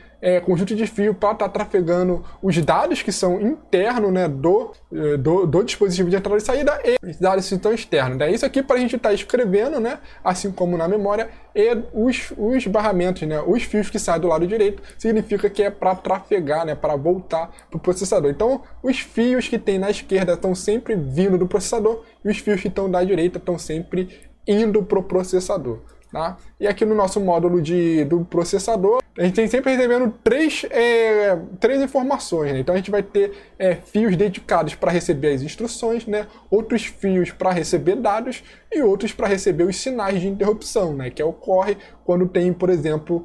conjunto de fio para estar trafegando os dados que são internos, né, do dispositivo de entrada e saída e os dados que estão externos. Né? Isso aqui para a gente estar escrevendo, né, assim como na memória, e os barramentos, né, os fios que saem do lado direito, significa que é para trafegar, né, para voltar para o processador. Então, os fios que tem na esquerda estão sempre vindo do processador e os fios que estão da direita estão sempre indo para o processador. Tá? E aqui no nosso módulo do processador, a gente tem sempre recebendo três informações. Né? Então a gente vai ter fios dedicados para receber as instruções, né? Outros fios para receber dados e outros para receber os sinais de interrupção, né? Que ocorre quando tem, por exemplo,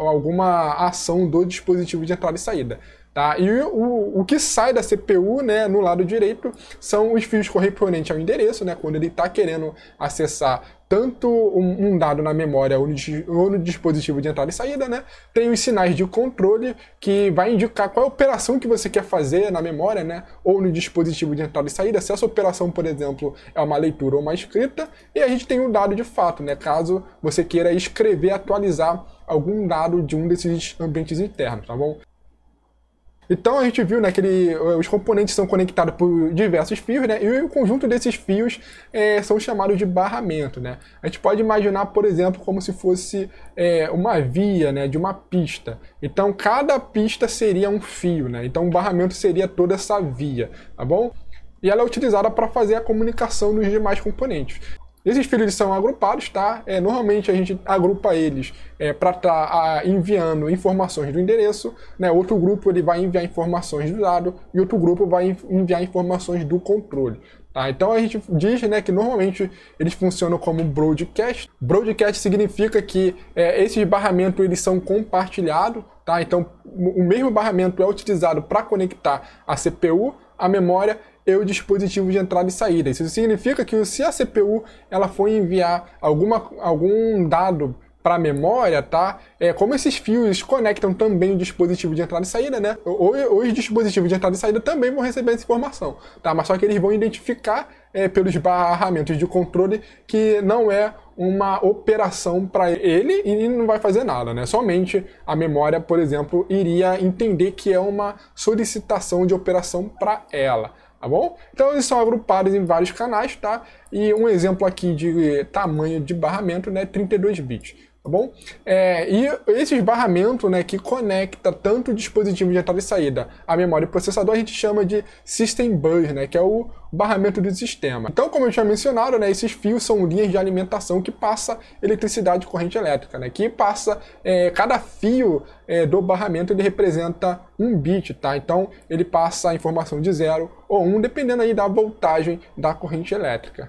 alguma ação do dispositivo de entrada e saída. Tá? E o que sai da CPU, né, no lado direito são os fios correspondentes ao endereço, né, quando ele está querendo acessar tanto um dado na memória ou no dispositivo de entrada e saída, né? Tem os sinais de controle que vai indicar qual é a operação que você quer fazer na memória, né? Ou no dispositivo de entrada e saída, se essa operação, por exemplo, é uma leitura ou uma escrita, e a gente tem um dado de fato, né? Caso você queira escrever, atualizar algum dado de um desses ambientes internos, tá bom? Então a gente viu, né, que os componentes são conectados por diversos fios, né, e o conjunto desses fios são chamados de barramento. Né. A gente pode imaginar, por exemplo, como se fosse uma via, né, de uma pista. Então cada pista seria um fio, né, então o barramento seria toda essa via, tá bom? E ela é utilizada para fazer a comunicação dos demais componentes. Esses fios são agrupados, tá? Normalmente a gente agrupa eles para estar enviando informações do endereço, né? Outro grupo ele vai enviar informações do dado e outro grupo vai enviar informações do controle. Tá? Então a gente diz, né, que normalmente eles funcionam como broadcast. Broadcast significa que esses barramentos eles são compartilhados, tá? Então o mesmo barramento é utilizado para conectar a CPU, a memória e o dispositivo de entrada e saída. Isso significa que se a CPU ela for enviar algum dado para a memória, tá? Como esses fios conectam também o dispositivo de entrada e saída, né? Os dispositivos de entrada e saída também vão receber essa informação, tá? Mas só que eles vão identificar pelos barramentos de controle que não é uma operação para ele e não vai fazer nada, né? Somente a memória, por exemplo, iria entender que é uma solicitação de operação para ela. Tá bom? Então eles são agrupados em vários canais, tá? E um exemplo aqui de tamanho de barramento, né, 32 bits, tá bom? E esses barramentos, né, que conecta tanto o dispositivo de entrada e saída, a memória e o processador, a gente chama de System Bus, né, que é o barramento do sistema. Então, como eu tinha mencionado, né, esses fios são linhas de alimentação que passa eletricidade e corrente elétrica, né, que passa, cada fio do barramento ele representa um bit, tá? Então, ele passa a informação de 0 ou 1, dependendo aí da voltagem da corrente elétrica.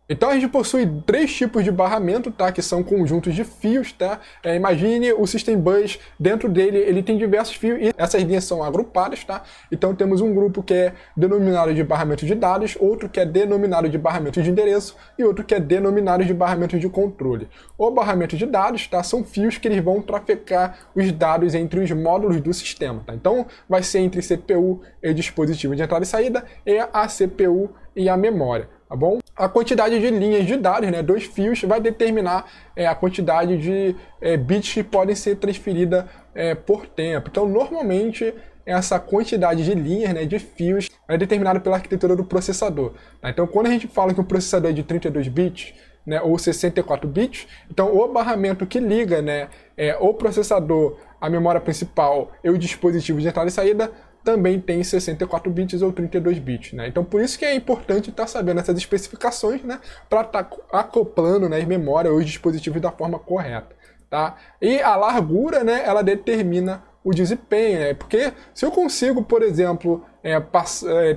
Então a gente possui três tipos de barramento, tá? Que são conjuntos de fios, tá? Imagine o System Bus, dentro dele ele tem diversos fios e essas linhas são agrupadas, tá? Então temos um grupo que é denominado de barramento de dados, outro que é denominado de barramento de endereço e outro que é denominado de barramento de controle. O barramento de dados, tá? São fios que eles vão trafegar os dados entre os módulos do sistema, tá? Então vai ser entre CPU e dispositivo de entrada e saída e a CPU e a memória. Tá bom? A quantidade de linhas de dados, né, dos fios, vai determinar a quantidade de bits que podem ser transferidas por tempo. Então, normalmente, essa quantidade de linhas, né, de fios, é determinada pela arquitetura do processador. Tá? Então, quando a gente fala que o processador é de 32 bits, né, ou 64 bits, então o barramento que liga, né, o processador, a memória principal e o dispositivo de entrada e saída também tem 64 bits ou 32 bits, né? Então por isso que é importante estar sabendo essas especificações, né, para estar acoplando, né, as memórias ou os dispositivos da forma correta, tá? E a largura, né, ela determina o desempenho, né? Porque se eu consigo, por exemplo,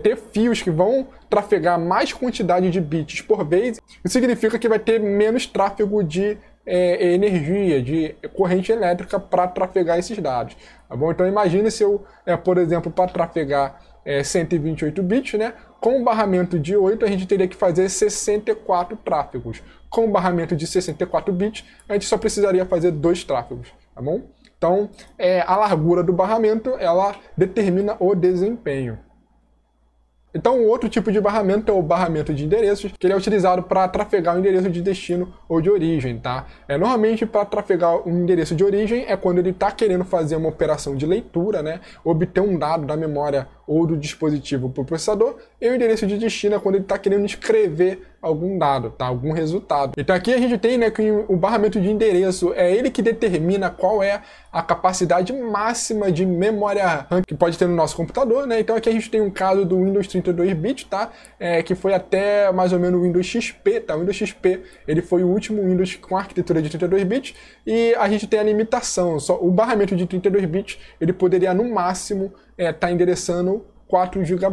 ter fios que vão trafegar mais quantidade de bits por vez, isso significa que vai ter menos tráfego de energia, de corrente elétrica para trafegar esses dados. Tá bom? Então imagine se eu, por exemplo, para trafegar 128 bits, né, Com o barramento de 8, a gente teria que fazer 64 tráfegos. Com o barramento de 64 bits, a gente só precisaria fazer 2 tráfegos, tá bom? Então, a largura do barramento, ela determina o desempenho. Então, o outro tipo de barramento é o barramento de endereços, que ele é utilizado para trafegar o endereço de destino ou de origem, tá? Normalmente, para trafegar um endereço de origem é quando ele está querendo fazer uma operação de leitura, né? Obter um dado da memória ou do dispositivo para o processador, e o endereço de destino é quando ele está querendo escrever algum dado, tá? Algum resultado. Então aqui a gente tem, né, que o barramento de endereço é ele que determina qual é a capacidade máxima de memória RAM que pode ter no nosso computador, né? Então aqui a gente tem um caso do Windows 32-bit, tá? Que foi até mais ou menos o Windows XP, tá? O Windows XP, ele foi o último Windows com arquitetura de 32-bits, e a gente tem a limitação, só o barramento de 32-bits, ele poderia no máximo tá endereçando 4 GB.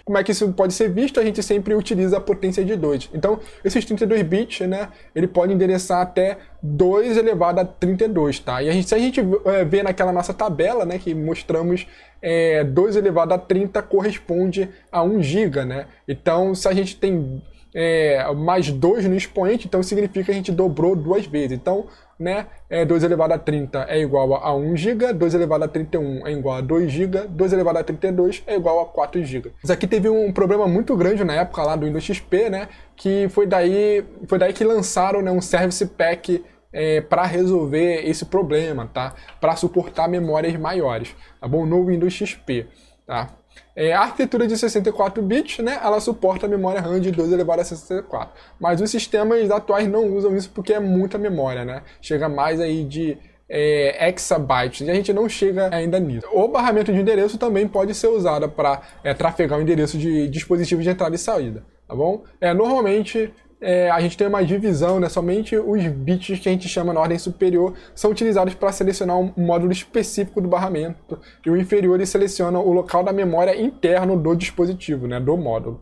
Como é que isso pode ser visto? A gente sempre utiliza a potência de 2. Então, esses 32 bits, né, ele pode endereçar até 2 elevado a 32, tá? E se a gente vê naquela nossa tabela, né, que mostramos, 2 elevado a 30 corresponde a 1 GB, né? Então, se a gente tem mais 2 no expoente, então significa que a gente dobrou 2 vezes. Então, né, 2 elevado a 30 é igual a 1 GB, 2 elevado a 31 é igual a 2 GB, 2 elevado a 32 é igual a 4 GB. Isso aqui teve um problema muito grande na época lá do Windows XP, né, que foi daí que lançaram, né, um Service Pack para resolver esse problema, tá? Para suportar memórias maiores, tá bom? No Windows XP, tá? A arquitetura de 64 bits, né, ela suporta a memória RAM de 2 elevado a 64. Mas os sistemas atuais não usam isso porque é muita memória, né? Chega mais aí de exabytes, e a gente não chega ainda nisso. O barramento de endereço também pode ser usado para trafegar o endereço de dispositivos de entrada e saída, tá bom? Normalmente a gente tem uma divisão, né? Somente os bits que a gente chama na ordem superior são utilizados para selecionar um módulo específico do barramento, e o inferior ele seleciona o local da memória interno do dispositivo, né? Do módulo.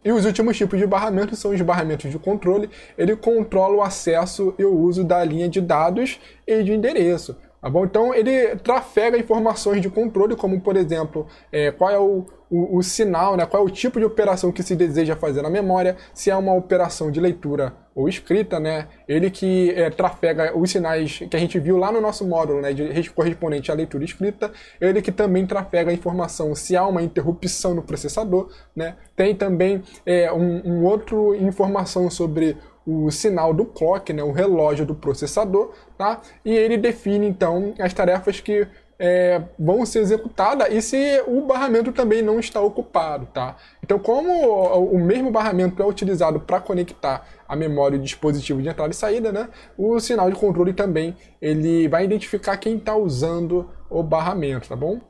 E os últimos tipos de barramento são os barramentos de controle. Ele controla o acesso e o uso da linha de dados e de endereço. Tá bom? Então ele trafega informações de controle, como por exemplo, qual é o sinal, né? Qual é o tipo de operação que se deseja fazer na memória, se é uma operação de leitura ou escrita, né? Ele que trafega os sinais que a gente viu lá no nosso módulo, né, correspondente à leitura e escrita. Ele que também trafega a informação se há uma interrupção no processador, né? Tem também outro informação sobre o sinal do clock, né, o relógio do processador, tá? E ele define então as tarefas que vão ser executadas e se o barramento também não está ocupado, tá? Então, como o mesmo barramento é utilizado para conectar a memória e o dispositivo de entrada e saída, né, o sinal de controle também ele vai identificar quem está usando o barramento, tá bom?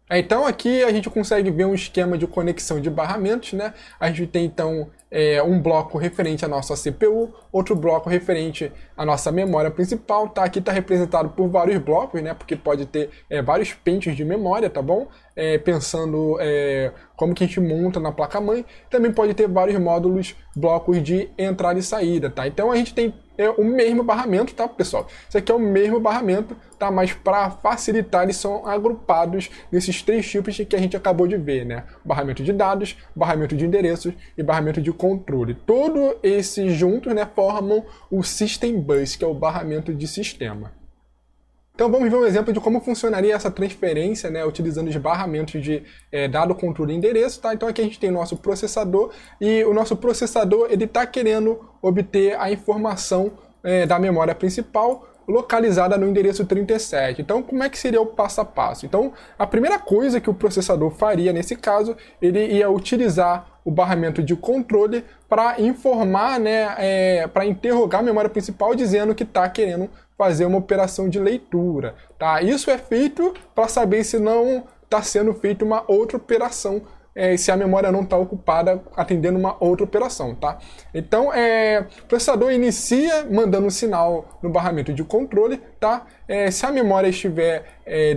Então aqui a gente consegue ver um esquema de conexão de barramentos, né? A gente tem então um bloco referente à nossa CPU, outro bloco referente à nossa memória principal, tá? Aqui está representado por vários blocos, né? Porque pode ter vários pentes de memória, tá bom? Pensando como que a gente monta na placa-mãe. Também pode ter vários módulos, blocos de entrada e saída, tá? Então a gente tem o mesmo barramento, tá, pessoal? Isso aqui é o mesmo barramento, tá? Mas para facilitar, eles são agrupados nesses 3 tipos que a gente acabou de ver, né? Barramento de dados, barramento de endereços e barramento de controle. Todos esses juntos, né, formam o System Bus, que é o barramento de sistema. Então vamos ver um exemplo de como funcionaria essa transferência, né, utilizando os barramentos de dado, controle e endereço, tá? Então aqui a gente tem o nosso processador, e o nosso processador ele está querendo obter a informação da memória principal localizada no endereço 37. Então, como é que seria o passo a passo? Então, a primeira coisa que o processador faria nesse caso, ele ia utilizar o barramento de controle para informar, né, para interrogar a memória principal dizendo que está querendo fazer uma operação de leitura, tá? Isso é feito para saber se não está sendo feita uma outra operação, se a memória não está ocupada atendendo uma outra operação, tá? Então, o processador inicia mandando um sinal no barramento de controle, tá? Se a memória estiver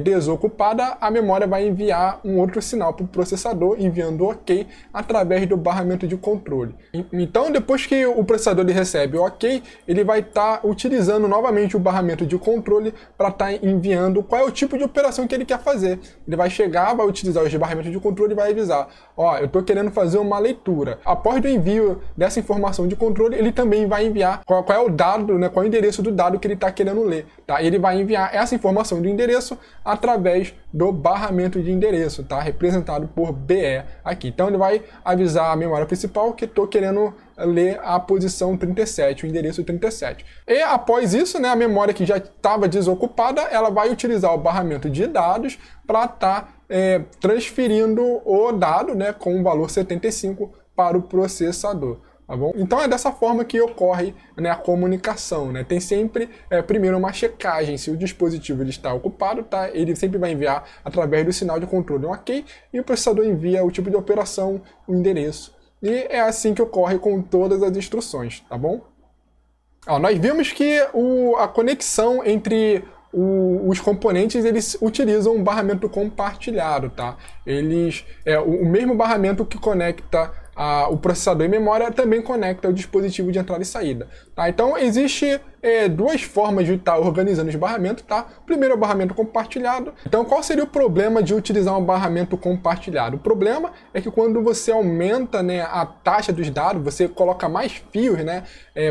desocupada, a memória vai enviar um outro sinal para o processador, enviando OK através do barramento de controle. Então, depois que o processador ele recebe o OK, ele vai estar utilizando novamente o barramento de controle para estar enviando qual é o tipo de operação que ele quer fazer. Ele vai chegar, vai utilizar os barramentos de controle e vai avisar: ó, eu estou querendo fazer uma leitura. Após o envio dessa informação de controle, ele também vai enviar qual é o dado, né, qual é o endereço do dado que ele está querendo ler. Tá? Ele vai enviar essa informação do endereço através do barramento de endereço, tá? Representado por BE aqui. Então ele vai avisar a memória principal que estou querendo ler a posição 37, o endereço 37. E após isso, né, a memória que já estava desocupada, ela vai utilizar o barramento de dados para estar transferindo o dado, né, com o valor 75 para o processador. Tá bom? Então é dessa forma que ocorre, né, a comunicação, né? Tem sempre primeiro uma checagem se o dispositivo ele está ocupado, tá? Ele sempre vai enviar através do sinal de controle um OK, e o processador envia o tipo de operação, o endereço. E é assim que ocorre com todas as instruções, tá bom? Ó, nós vimos que a conexão entre os componentes, eles utilizam um barramento compartilhado, tá? O mesmo barramento que conecta o processador e memória também conecta o dispositivo de entrada e saída. Tá? Então, existe duas formas de estar organizando os barramentos. Tá? Primeiro é o barramento compartilhado. Então, qual seria o problema de utilizar um barramento compartilhado? O problema é que quando você aumenta, né, a taxa dos dados, você coloca mais fios, né?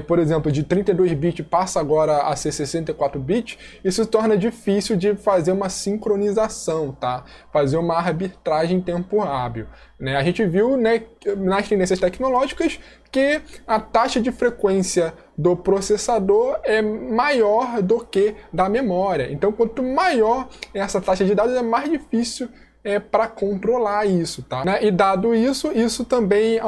Por exemplo, de 32 bits passa agora a ser 64 bits, isso torna difícil de fazer uma sincronização, tá? Fazer uma arbitragem em tempo hábil. Né? A gente viu, né, nas tendências tecnológicas que a taxa de frequência do processador é maior do que da memória. Então, quanto maior essa taxa de dados, é mais difícil para controlar isso. Tá? Né? E dado isso, isso também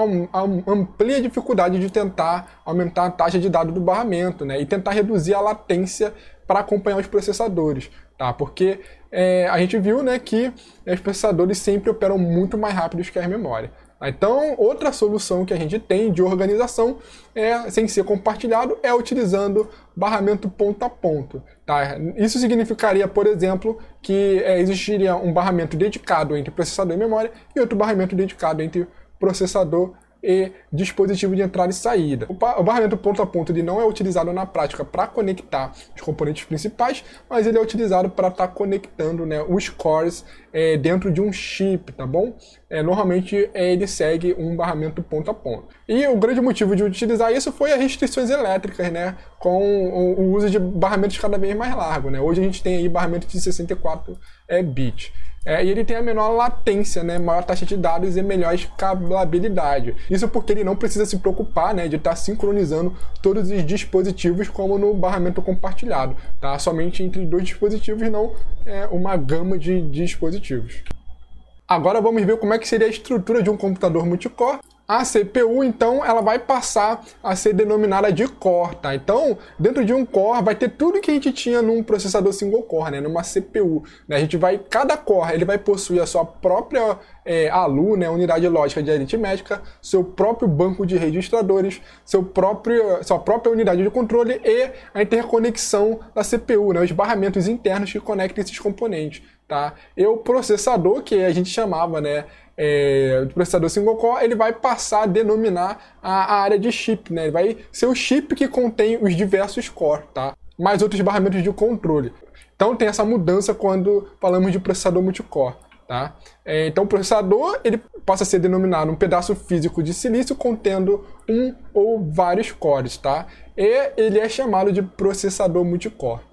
amplia a dificuldade de tentar aumentar a taxa de dados do barramento, né? E tentar reduzir a latência para acompanhar os processadores. Tá? Porque a gente viu, né, que os processadores sempre operam muito mais rápidos que as memórias. Então, outra solução que a gente tem de organização, sem ser compartilhado, é utilizando barramento ponto a ponto. Tá? Isso significaria, por exemplo, que existiria um barramento dedicado entre processador e memória e outro barramento dedicado entre processador e dispositivo de entrada e saída. O barramento ponto a ponto ele não é utilizado na prática para conectar os componentes principais, mas ele é utilizado para estar conectando, né, os cores dentro de um chip, tá bom? Normalmente ele segue um barramento ponto a ponto. E o grande motivo de utilizar isso foi as restrições elétricas, né, com o uso de barramentos cada vez mais largos, né? Hoje a gente tem aí barramento de 64 bits. E ele tem a menor latência, né, maior taxa de dados e melhor escalabilidade. Isso porque ele não precisa se preocupar, né, de estar sincronizando todos os dispositivos como no barramento compartilhado. Tá? Somente entre dois dispositivos, não uma gama de dispositivos. Agora vamos ver como é que seria a estrutura de um computador multicore. A CPU, então, ela vai passar a ser denominada de core, tá? Então, dentro de um core vai ter tudo que a gente tinha num processador single core, né? Numa CPU. Né? Cada core, ele vai possuir a sua própria ALU, né? Unidade lógica de aritmética, seu próprio banco de registradores, sua própria unidade de controle e a interconexão da CPU, né? Os barramentos internos que conectam esses componentes, tá? E o processador, que a gente chamava, né, do processador single core, ele vai passar a denominar a área de chip, né? Ele vai ser o chip que contém os diversos cores, tá? Mais outros barramentos de controle. Então tem essa mudança quando falamos de processador multicore, tá? Então o processador ele passa a ser denominado um pedaço físico de silício contendo um ou vários cores, tá? E ele é chamado de processador multicore.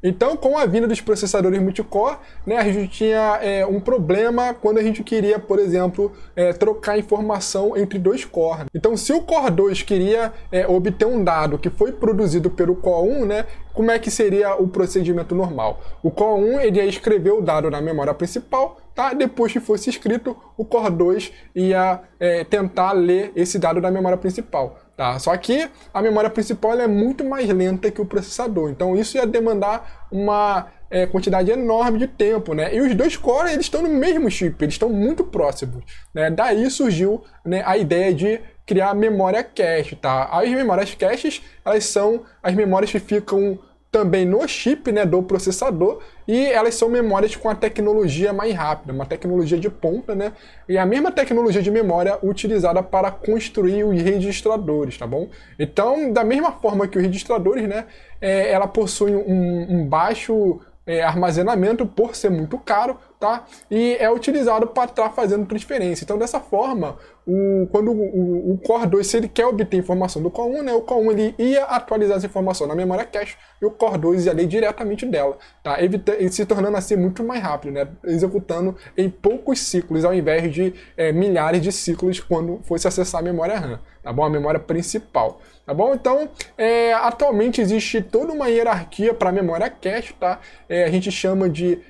Então, com a vinda dos processadores multicore, né, a gente tinha um problema quando a gente queria, por exemplo, trocar informação entre dois cores. Então, se o Core 2 queria obter um dado que foi produzido pelo Core 1, né, como é que seria o procedimento normal? O Core 1 ele ia escrever o dado na memória principal, tá? Depois que fosse escrito, o Core 2 ia tentar ler esse dado da memória principal. Tá? Só que a memória principal ela é muito mais lenta que o processador, então isso ia demandar uma quantidade enorme de tempo, né? E os dois cores eles estão no mesmo chip, eles estão muito próximos, né? Daí surgiu, né, a ideia de criar memória cache, tá? As memórias caches, elas são as memórias que ficam também no chip, né, do processador, e elas são memórias com a tecnologia mais rápida, uma tecnologia de ponta, né, e a mesma tecnologia de memória utilizada para construir os registradores, tá bom? Então, da mesma forma que os registradores, né, ela possui um baixo armazenamento por ser muito caro, tá? E é utilizado para estar fazendo transferência. Então, dessa forma, quando o Core 2, se ele quer obter informação do Core 1, né, o Core 1 ele ia atualizar essa informação na memória cache e o Core 2 ia ler diretamente dela, tá? Se tornando assim muito mais rápido, né? Executando em poucos ciclos, ao invés de milhares de ciclos quando fosse acessar a memória RAM, tá bom? A memória principal, tá bom? Então, atualmente existe toda uma hierarquia para a memória cache, tá? A gente chama de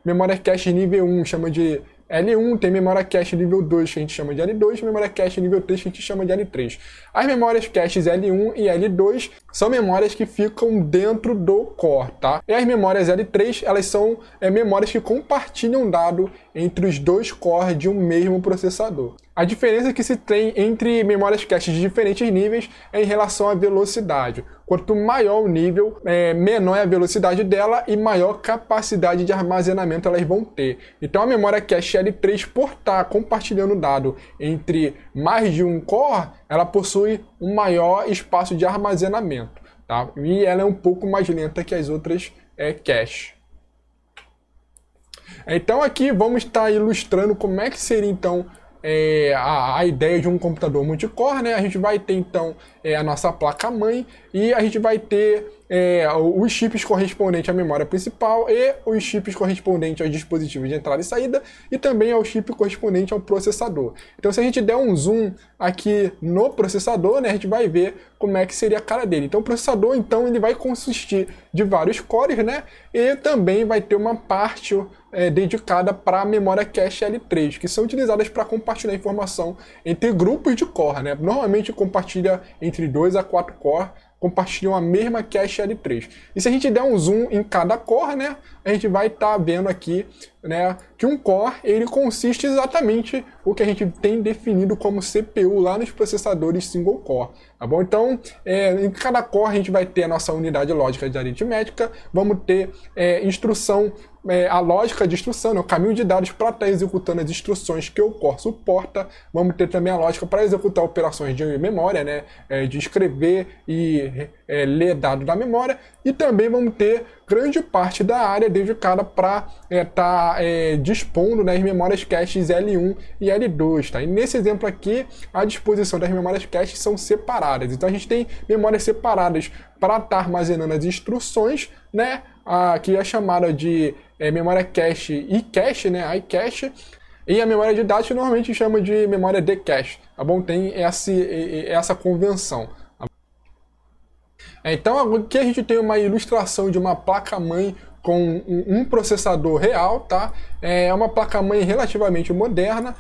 memória cache nível 1, chama de L1, tem memória cache nível 2 que a gente chama de L2, memória cache nível 3 que a gente chama de L3. As memórias caches L1 e L2 são memórias que ficam dentro do core, tá? E as memórias L3, elas são memórias que compartilham dado entre os dois cores de um mesmo processador. A diferença que se tem entre memórias caches de diferentes níveis é em relação à velocidade. Quanto maior o nível, menor é a velocidade dela e maior capacidade de armazenamento elas vão ter. Então a memória cache L3, por estar compartilhando dado entre mais de um core, ela possui um maior espaço de armazenamento, tá? E ela é um pouco mais lenta que as outras caches. Então aqui vamos estar ilustrando como é que seria então a ideia de um computador multicore, né? A gente vai ter então a nossa placa-mãe e a gente vai ter os chips correspondentes à memória principal e os chips correspondentes aos dispositivos de entrada e saída e também ao chip correspondente ao processador. Então se a gente der um zoom aqui no processador, né, a gente vai ver como é que seria a cara dele. Então o processador então ele vai consistir de vários cores, né, e também vai ter uma parte dedicada para a memória cache L3, que são utilizadas para compartilhar informação entre grupos de core, né? Normalmente compartilha entre 2 a 4 core, compartilham a mesma cache L3. E se a gente der um zoom em cada core, né, a gente vai estar vendo aqui, né, que um core ele consiste exatamente o que a gente tem definido como CPU lá nos processadores single core, tá bom? Então, em cada core a gente vai ter a nossa unidade lógica de aritmética, vamos ter instrução, a lógica de instrução, né, o caminho de dados para estar executando as instruções que o core suporta. Vamos ter também a lógica para executar operações de memória, né, de escrever e ler dados da memória. E também vamos ter grande parte da área dedicada para estar dispondo das memórias caches L1 e L2. Tá? E nesse exemplo aqui, a disposição das memórias caches são separadas. Então a gente tem memórias separadas para estar armazenando as instruções, né? Que é chamada de memória cache e cache, né? iCache. E a memória de dados normalmente chama de memória de cache, tá bom? Tem essa convenção. Então aqui a gente tem uma ilustração de uma placa-mãe com um processador real, tá? É uma placa-mãe relativamente moderna.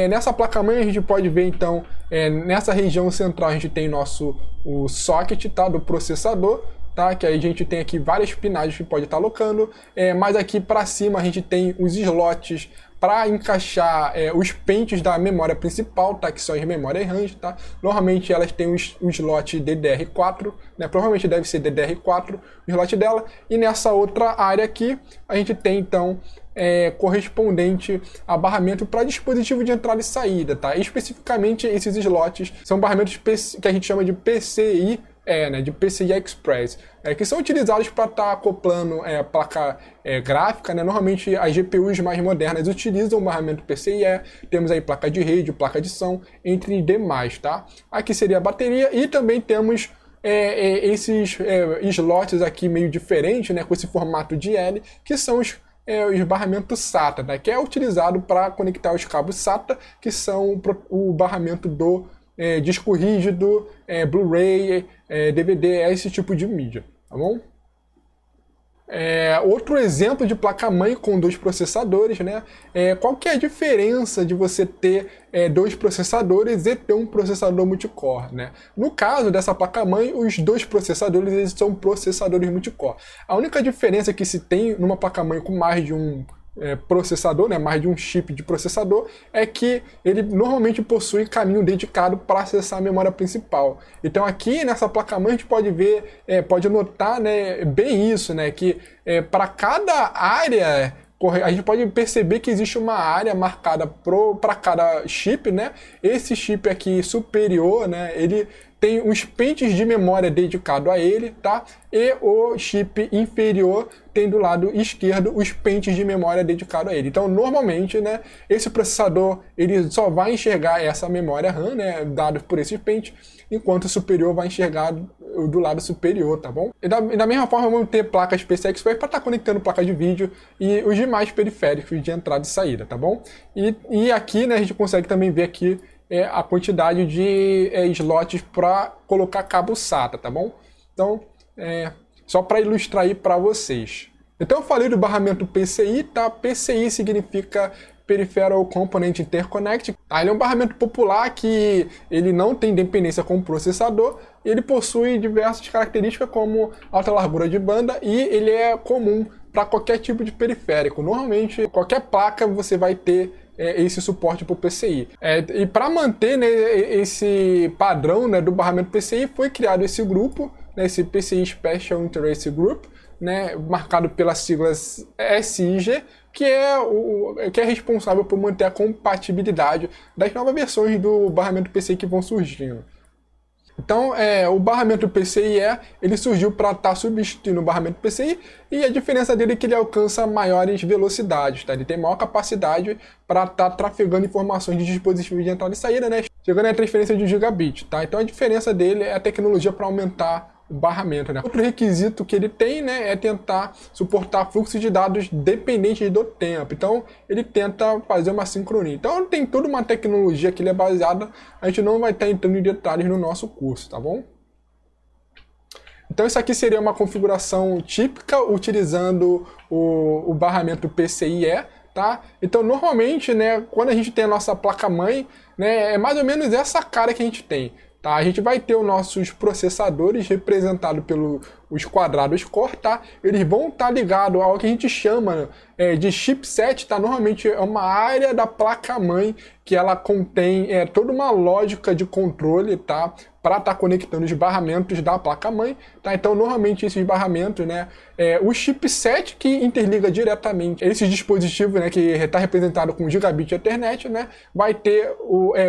Nessa placa-mãe a gente pode ver então, nessa região central a gente tem o socket, tá, do processador, tá? Que aí a gente tem aqui várias pinagens que pode estar alocando, mas aqui para cima a gente tem os slots para encaixar os pentes da memória principal, tá? Que são as memórias RAM, tá? Normalmente elas têm o slot DDR4, né? Provavelmente deve ser DDR4 o slot dela. E nessa outra área aqui a gente tem então correspondente a barramento para dispositivo de entrada e saída, tá? Especificamente esses slots são barramentos que a gente chama de PCI, né, de PCI Express, que são utilizados para estar acoplando a placa gráfica, né? Normalmente as GPUs mais modernas utilizam o barramento PCIe, temos aí placa de rede, placa de som, entre demais, tá? Aqui seria a bateria e também temos esses slots aqui meio diferentes, né, com esse formato de L, que são os barramentos SATA, né, que é utilizado para conectar os cabos SATA, que são o barramento do disco rígido, Blu-ray, DVD, esse tipo de mídia, tá bom? Outro exemplo de placa-mãe com dois processadores, né? Qual que é a diferença de você ter dois processadores e ter um processador multicore, né? No caso dessa placa-mãe, os dois processadores eles são processadores multicore. A única diferença que se tem numa placa-mãe com mais de um processador, né, mais de um chip de processador, é que ele normalmente possui caminho dedicado para acessar a memória principal. Então aqui nessa placa-mãe a gente pode ver, pode notar, né, bem isso, né, que para cada área a gente pode perceber que existe uma área marcada para cada chip, né? Esse chip aqui superior, né, ele tem uns pentes de memória dedicado a ele, tá? E o chip inferior tem do lado esquerdo os pentes de memória dedicado a ele. Então, normalmente, né, esse processador ele só vai enxergar essa memória RAM, né, dado por esses pentes, enquanto o superior vai enxergar do lado superior, tá bom? E da mesma forma, vamos ter placas PCI Express para estar conectando placa de vídeo e os demais periféricos de entrada e saída, tá bom? E aqui, né, a gente consegue também ver aqui a quantidade de slots para colocar cabo SATA, tá bom? Então, só para ilustrar aí para vocês. Então eu falei do barramento PCI, tá? PCI significa Peripheral Component Interconnect. Ele é um barramento popular que ele não tem dependência com o processador, ele possui diversas características como alta largura de banda e ele é comum para qualquer tipo de periférico. Normalmente, qualquer placa você vai ter esse suporte para o PCI. E para manter, né, esse padrão, né, do barramento PCI, foi criado esse grupo, né, esse PCI Special Interest Group, né, marcado pelas siglas SIG, que é responsável por manter a compatibilidade das novas versões do barramento PCI que vão surgindo. Então, o barramento PCIe, ele surgiu para estar substituindo o barramento PCI, e a diferença dele é que ele alcança maiores velocidades, tá? Ele tem maior capacidade para estar trafegando informações de dispositivos de entrada e saída, né? Chegando a transferência de gigabit, tá? Então a diferença dele é a tecnologia para aumentar o barramento, né? Outro requisito que ele tem, né, é tentar suportar fluxo de dados dependentes do tempo. Então, ele tenta fazer uma sincronia. Então, tem toda uma tecnologia que ele é baseada, a gente não vai estar entrando em detalhes no nosso curso, tá bom? Então, isso aqui seria uma configuração típica utilizando o barramento PCIe, tá? Então, normalmente, né, quando a gente tem a nossa placa-mãe, né, é mais ou menos essa cara que a gente tem. Tá, a gente vai ter os nossos processadores representados pelos quadrados core, tá? Eles vão estar ligados ao que a gente chama de chipset, tá? Normalmente é uma área da placa-mãe que ela contém toda uma lógica de controle, tá? Para estar conectando os barramentos da placa-mãe, tá? Então, normalmente esses barramentos, né? O chipset que interliga diretamente esse dispositivo, né? Que está representado com gigabit Ethernet, né? Vai ter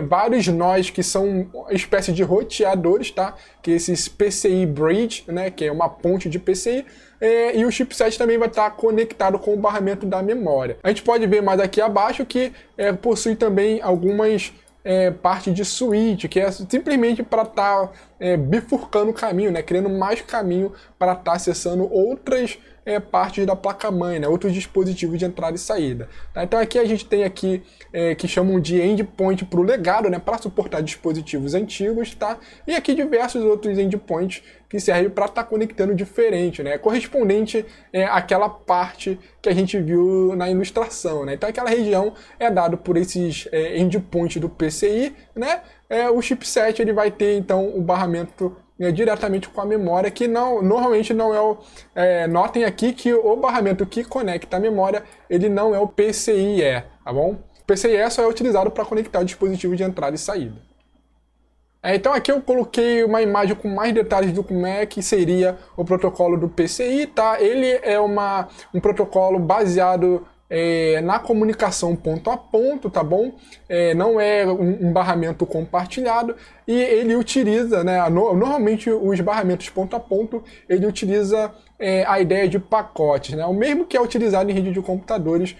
vários nós que são uma espécie de roteadores, tá? Que esses PCI Bridge, né? Que é uma ponte de PCI. E o chipset também vai estar conectado com o barramento da memória. A gente pode ver mais aqui abaixo que possui também algumas parte de switch, que é simplesmente para estar bifurcando o caminho, né? Criando mais caminho para estar acessando outras partes da placa-mãe, né? Outros dispositivos de entrada e saída. Tá? Então aqui a gente tem aqui que chamam de endpoint para o legado, né? Para suportar dispositivos antigos, tá? E aqui diversos outros endpoints que servem para estar conectando diferente, né? Correspondente àquela parte que a gente viu na ilustração, né? Então aquela região é dado por esses endpoints do PCI, né? O chipset ele vai ter então o barramento diretamente com a memória, que normalmente não é notem aqui que o barramento que conecta a memória, ele não é o PCIe, tá bom? O PCIe só é utilizado para conectar o dispositivo de entrada e saída. Então aqui eu coloquei uma imagem com mais detalhes do como é que seria o protocolo do PCI, tá? Ele é um protocolo baseado na comunicação ponto a ponto, tá bom? Não é um barramento compartilhado e ele utiliza, né, normalmente os barramentos ponto a ponto, ele utiliza a ideia de pacotes, né? O mesmo que é utilizado em rede de computadores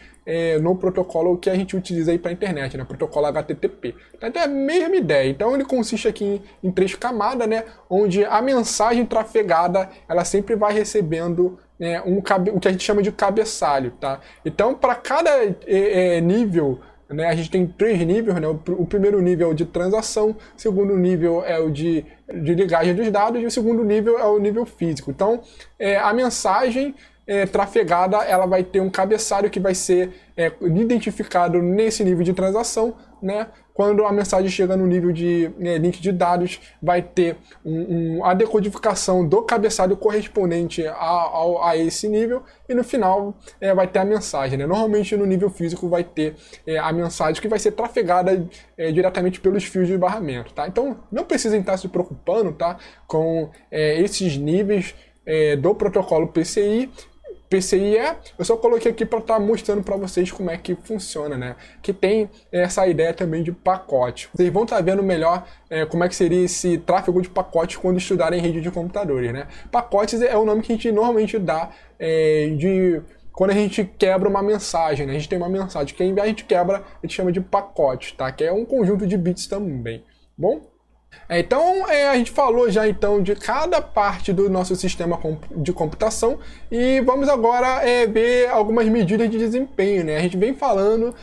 no protocolo que a gente utiliza aí para a internet, né? Protocolo HTTP. Então é a mesma ideia. Então ele consiste aqui em 3 camadas, né? Onde a mensagem trafegada ela sempre vai recebendo o que a gente chama de cabeçalho, tá? Então para cada nível, né, a gente tem 3 níveis, né? O primeiro nível é o de transação, o segundo nível é o de ligagem dos dados e o segundo nível é o nível físico. Então a mensagem trafegada ela vai ter um cabeçalho que vai ser identificado nesse nível de transação, né, quando a mensagem chega no nível de link de dados, vai ter a decodificação do cabeçalho correspondente a esse nível, e no final vai ter a mensagem, né? Normalmente no nível físico vai ter a mensagem que vai ser trafegada diretamente pelos fios de barramento, tá? Então não precisem estar se preocupando, tá, com esses níveis do protocolo PCI. Eu só coloquei aqui para estar mostrando para vocês como é que funciona, né? Que tem essa ideia também de pacote. Vocês vão estar vendo melhor como é que seria esse tráfego de pacotes quando estudarem rede de computadores, né? Pacotes é o nome que a gente normalmente dá quando a gente quebra uma mensagem, né? A gente tem uma mensagem que a gente quebra, a gente chama de pacote, tá? Que é um conjunto de bits também, bom? Então, a gente falou já então de cada parte do nosso sistema de computação e vamos agora ver algumas medidas de desempenho, né? A gente vem falando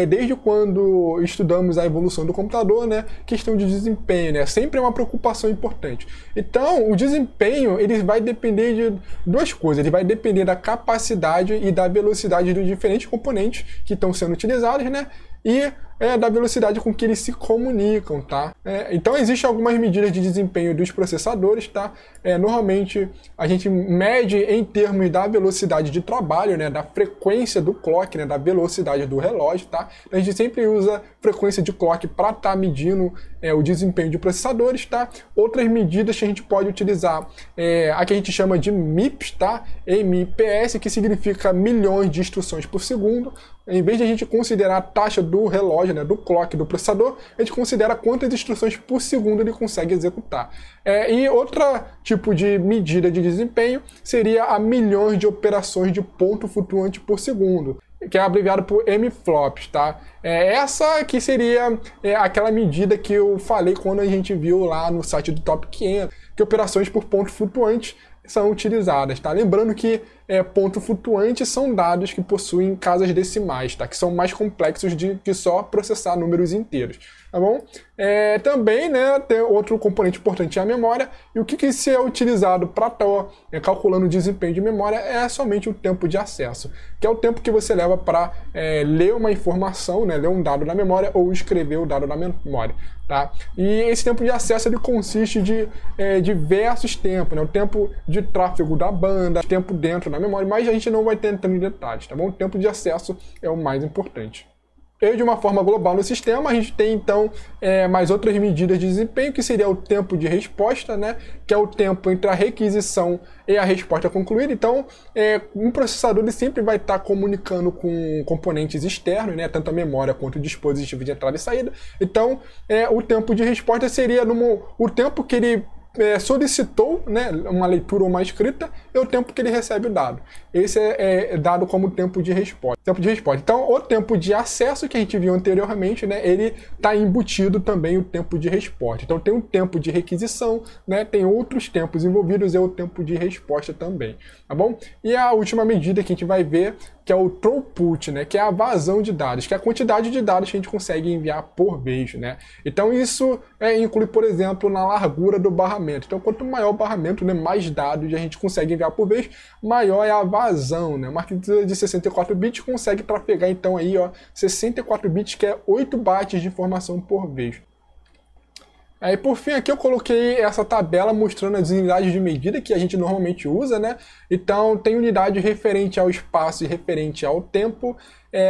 desde quando estudamos a evolução do computador, né? Questão de desempenho, né? Sempre é uma preocupação importante. Então, o desempenho ele vai depender de duas coisas. Ele vai depender da capacidade e da velocidade dos diferentes componentes que estão sendo utilizados, né? E da velocidade com que eles se comunicam, tá? Então existem algumas medidas de desempenho dos processadores, tá? Normalmente a gente mede em termos da velocidade de trabalho, né? Da frequência do clock, né? Da velocidade do relógio, tá? A gente sempre usa frequência de clock para estar medindo o desempenho de processadores, tá? Outras medidas que a gente pode utilizar a que a gente chama de MIPS, tá? MIPS, que significa milhões de instruções por segundo. Em vez de a gente considerar a taxa do relógio, né, do clock do processador, a gente considera quantas instruções por segundo ele consegue executar. E outro tipo de medida de desempenho seria a milhões de operações de ponto flutuante por segundo, que é abreviado por mFlops, tá? Essa que seria aquela medida que eu falei quando a gente viu lá no site do Top 500, que operações por ponto flutuante são utilizadas, tá? Lembrando que ponto flutuante são dados que possuem casas decimais, tá? Que são mais complexos de que só processar números inteiros, tá bom? Também, né, tem outro componente importante é a memória, e o que isso é utilizado para estar calculando o desempenho de memória é somente o tempo de acesso, que é o tempo que você leva para ler uma informação, né, ler um dado na memória ou escrever o dado na memória, tá? E esse tempo de acesso ele consiste de diversos tempos, né? O tempo de tráfego da banda, tempo dentro da memória, mas a gente não vai ter entrando em detalhes, tá bom? O tempo de acesso é o mais importante. E de uma forma global no sistema, a gente tem então mais outras medidas de desempenho, que seria o tempo de resposta, né? Que é o tempo entre a requisição e a resposta concluída. Então, um processador ele sempre vai estar comunicando com componentes externos, né? Tanto a memória quanto o dispositivo de entrada e saída. Então, o tempo de resposta seria o tempo que ele solicitou, né, uma leitura ou uma escrita, e o tempo que ele recebe o dado. Esse é dado como tempo de resposta. Então, o tempo de acesso que a gente viu anteriormente, né, ele está embutido também o tempo de resposta. Então, tem o tempo de requisição, né, tem outros tempos envolvidos, é o tempo de resposta também, tá bom? E a última medida que a gente vai ver, que é o throughput, né, que é a vazão de dados, que é a quantidade de dados que a gente consegue enviar por vez, né? Então isso inclui, por exemplo, na largura do barramento. Então quanto maior o barramento, né, mais dados a gente consegue enviar por vez, maior é a vazão, né? Uma arquitetura de 64 bits consegue trafegar então aí, ó, 64 bits, que é 8 bytes de informação por vez. Aí, por fim, aqui eu coloquei essa tabela mostrando as unidades de medida que a gente normalmente usa, né? Então, tem unidade referente ao espaço e referente ao tempo.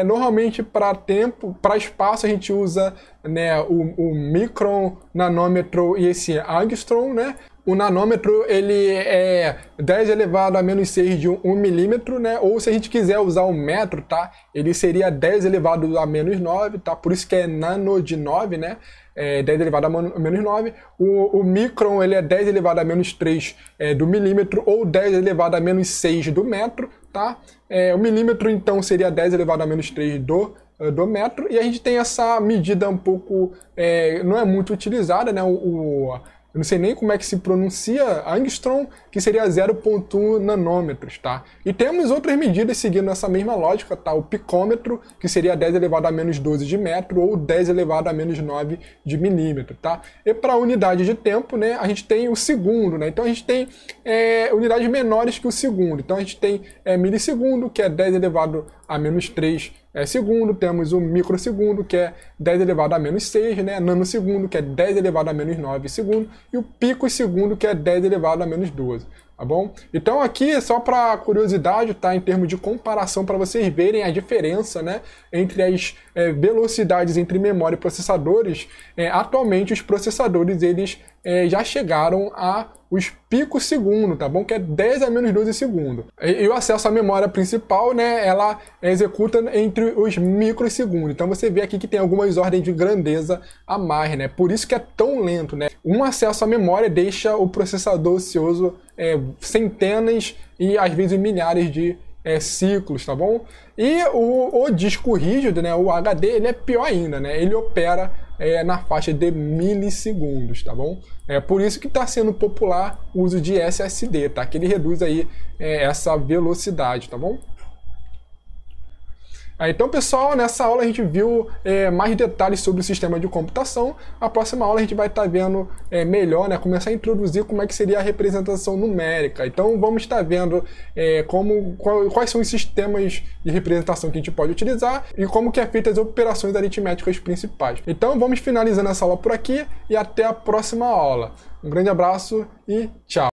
Normalmente, para espaço, a gente usa, né, o micron, nanômetro e esse angstrom, né? O nanômetro, ele é 10 elevado a menos 6 de 1 milímetro, né? Ou se a gente quiser usar o metro, tá? Ele seria 10 elevado a menos 9, tá? Por isso que é nano de 9, né? 10 elevado a menos 9. O micron, ele é 10 elevado a menos 3 do milímetro, ou 10 elevado a menos 6 do metro, tá? O milímetro, então, seria 10 elevado a menos 3 do metro. E a gente tem essa medida um pouco... não é muito utilizada, né? Eu não sei nem como é que se pronuncia angstrom, que seria 0,1 nanômetros, tá? E temos outras medidas seguindo essa mesma lógica, tá? O picômetro, que seria 10 elevado a menos 12 de metro, ou 10 elevado a menos 9 de milímetro, tá? E para a unidade de tempo, né, a gente tem o segundo, né? Então a gente tem unidades menores que o segundo. Então a gente tem milissegundo, que é 10 elevado a menos 3 segundo, temos o microsegundo, que é 10 elevado a menos 6, né? Nanosegundo, que é 10 elevado a menos 9 segundo, e o picosegundo, que é 10 elevado a menos 12. Tá bom? Então aqui, só para curiosidade, tá? Em termos de comparação, para vocês verem a diferença, né, entre as velocidades entre memória e processadores, atualmente os processadores eles já chegaram a os picosegundo, tá bom? Que é 10 a menos 12 segundos. E o acesso à memória principal, né, ela executa entre os microsegundos. Então você vê aqui que tem algumas ordens de grandeza a mais, né? Por isso que é tão lento, né? Um acesso à memória deixa o processador ocioso centenas e às vezes milhares de ciclos, tá bom? E o disco rígido, né, o HD, ele é pior ainda, né? Ele opera na faixa de milissegundos, tá bom? É por isso que está sendo popular o uso de SSD, tá? Que ele reduz aí essa velocidade, tá bom? Então, pessoal, nessa aula a gente viu mais detalhes sobre o sistema de computação. A próxima aula a gente vai estar vendo melhor, né, começar a introduzir como é que seria a representação numérica. Então, vamos estar vendo quais são os sistemas de representação que a gente pode utilizar e como que é feita as operações aritméticas principais. Então, vamos finalizando essa aula por aqui e até a próxima aula. Um grande abraço e tchau!